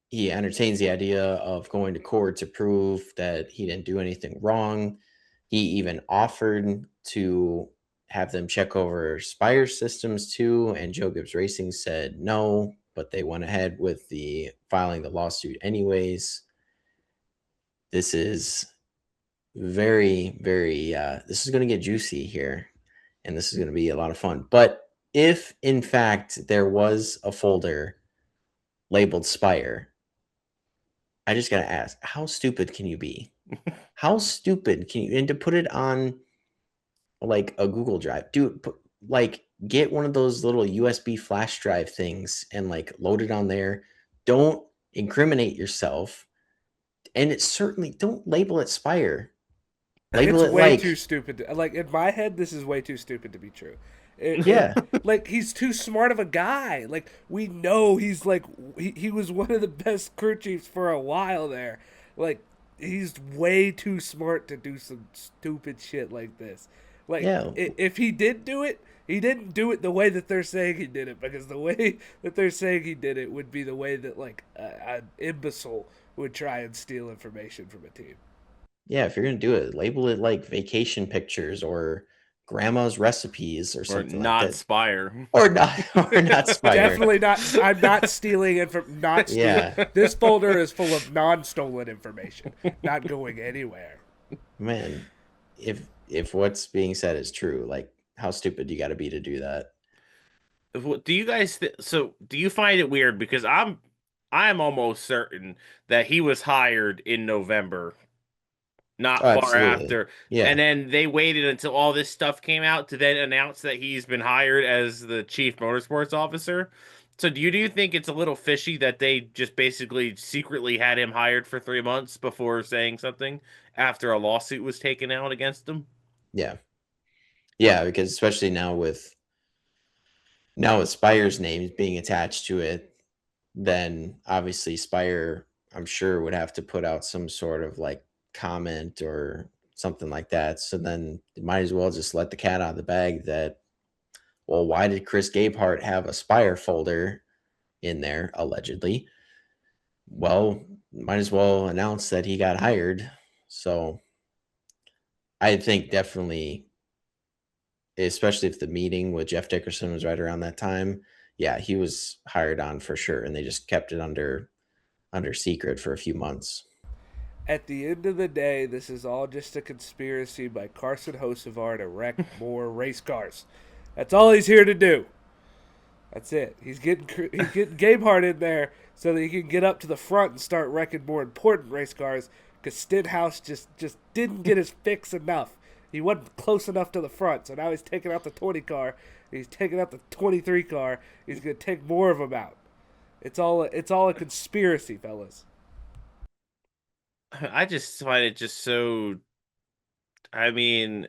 he entertains the idea of going to court to prove that he didn't do anything wrong. He even offered to have them check over Spire systems too, and Joe Gibbs Racing said no, but they went ahead with filing the lawsuit anyways. This is very, very, this is going to get juicy here, and this is going to be a lot of fun. But if, in fact, there was a folder labeled Spire, I just got to ask, how stupid can you be? How stupid can you, and to put it on like a Google Drive, dude, get one of those little USB flash drive things and like load it on there. Don't incriminate yourself. And it's certainly, don't label it Spire. Label It's it way like too stupid. Like in my head, this is way too stupid to be true. Yeah. Like he's too smart of a guy. Like we know he's like he was one of the best crew chiefs for a while there. Like he's way too smart to do some stupid shit like this. Like Yeah. if he did do it, he didn't do it the way that they're saying he did it, because the way that they're saying he did it would be the way that like an imbecile would try and steal information from a team. Yeah, if you're gonna do it, label it like vacation pictures or grandma's recipes or Or something not like that. Spire. Or not Spire. Definitely not. I'm not stealing not stealing. Yeah. This folder is full of non-stolen information, not going anywhere. Man, if what's being said is true, like how stupid you got to be to do that? Do you guys so do you find it weird because I'm almost certain that he was hired in November, not Oh, far absolutely. after. Yeah. And then they waited until all this stuff came out to then announce that he's been hired as the chief motorsports officer. So do you think it's a little fishy that they just basically secretly had him hired for 3 months before saying something after a lawsuit was taken out against him? Yeah. Yeah, because especially now with Spire's name being attached to it, then obviously Spire, I'm sure, would have to put out some sort of like comment or something like that. So then you might as well just let the cat out of the bag that, well, why did Chris Gabehart have a Spire folder in there, allegedly? Well, might as well announce that he got hired. So I think definitely, especially if the meeting with Jeff Dickerson was right around that time, yeah, he was hired on for sure. And they just kept it under secret for a few months. At the end of the day, this is all just a conspiracy by Carson Hocevar to wreck more race cars. That's all he's here to do. That's it. He's getting Gabehart in there so that he can get up to the front and start wrecking more important race cars. Because Stenhouse just didn't get his fix enough. He wasn't close enough to the front, so now he's taking out the 20 car. He's taking out the 23 car. He's gonna take more of them out. It's all a conspiracy, fellas. I just find it just so. I mean,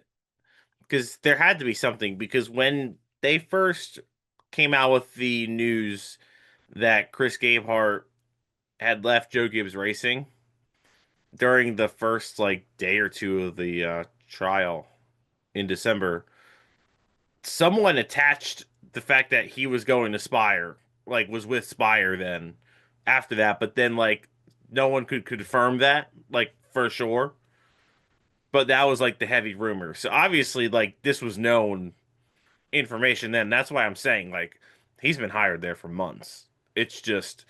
because there had to be something. Because when they first came out with the news that Chris Gabehart had left Joe Gibbs Racing during the first like day or two of the trial in December, someone attached the fact that he was going to Spire, like was with Spire then after that, but then like no one could confirm that like for sure. But that was like the heavy rumor. So obviously like this was known information then. That's why I'm saying like he's been hired there for months. It's just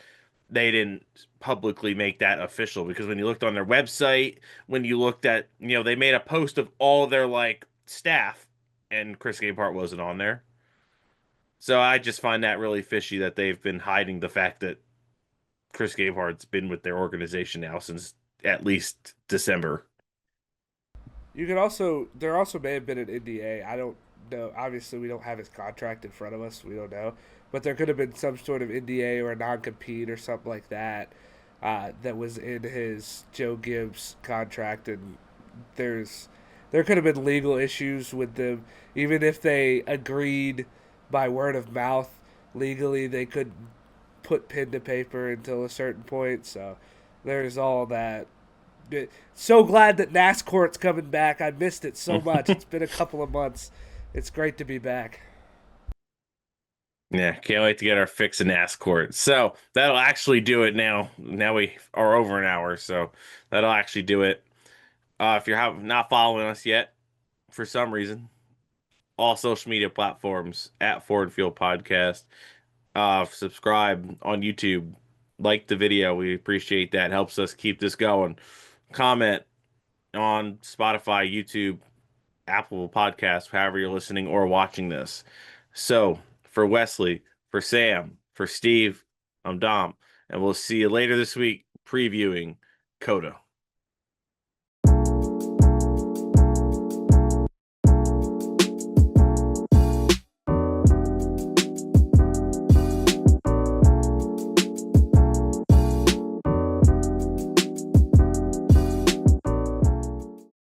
they didn't publicly make that official because when you looked on their website, when you looked at, they made a post of all their like staff and Chris Gabehart wasn't on there. So I just find that really fishy that they've been hiding the fact that Chris Gabehart's been with their organization now since at least December. There also may have been an NDA. I don't know. Obviously, we don't have his contract in front of us. We don't know. But there could have been some sort of NDA or a non-compete or something like that that was in his Joe Gibbs contract. And there could have been legal issues with them. Even if they agreed by word of mouth legally, they couldn't put pen to paper until a certain point. So there's all that. So glad that NASCAR's coming back. I missed it so much. It's been a couple of months. It's great to be back. Yeah, can't wait to get our fix in NASCAR. So that'll actually do it now. Now we are over an hour, so that'll actually do it. If you're not following us yet, for some reason, all social media platforms at Forward Field Podcast. Subscribe on YouTube. Like the video. We appreciate that. Helps us keep this going. Comment on Spotify, YouTube, Apple Podcasts, however you're listening or watching this. So, for Wesley, for Sam, for Steve, I'm Dom, and we'll see you later this week previewing COTA.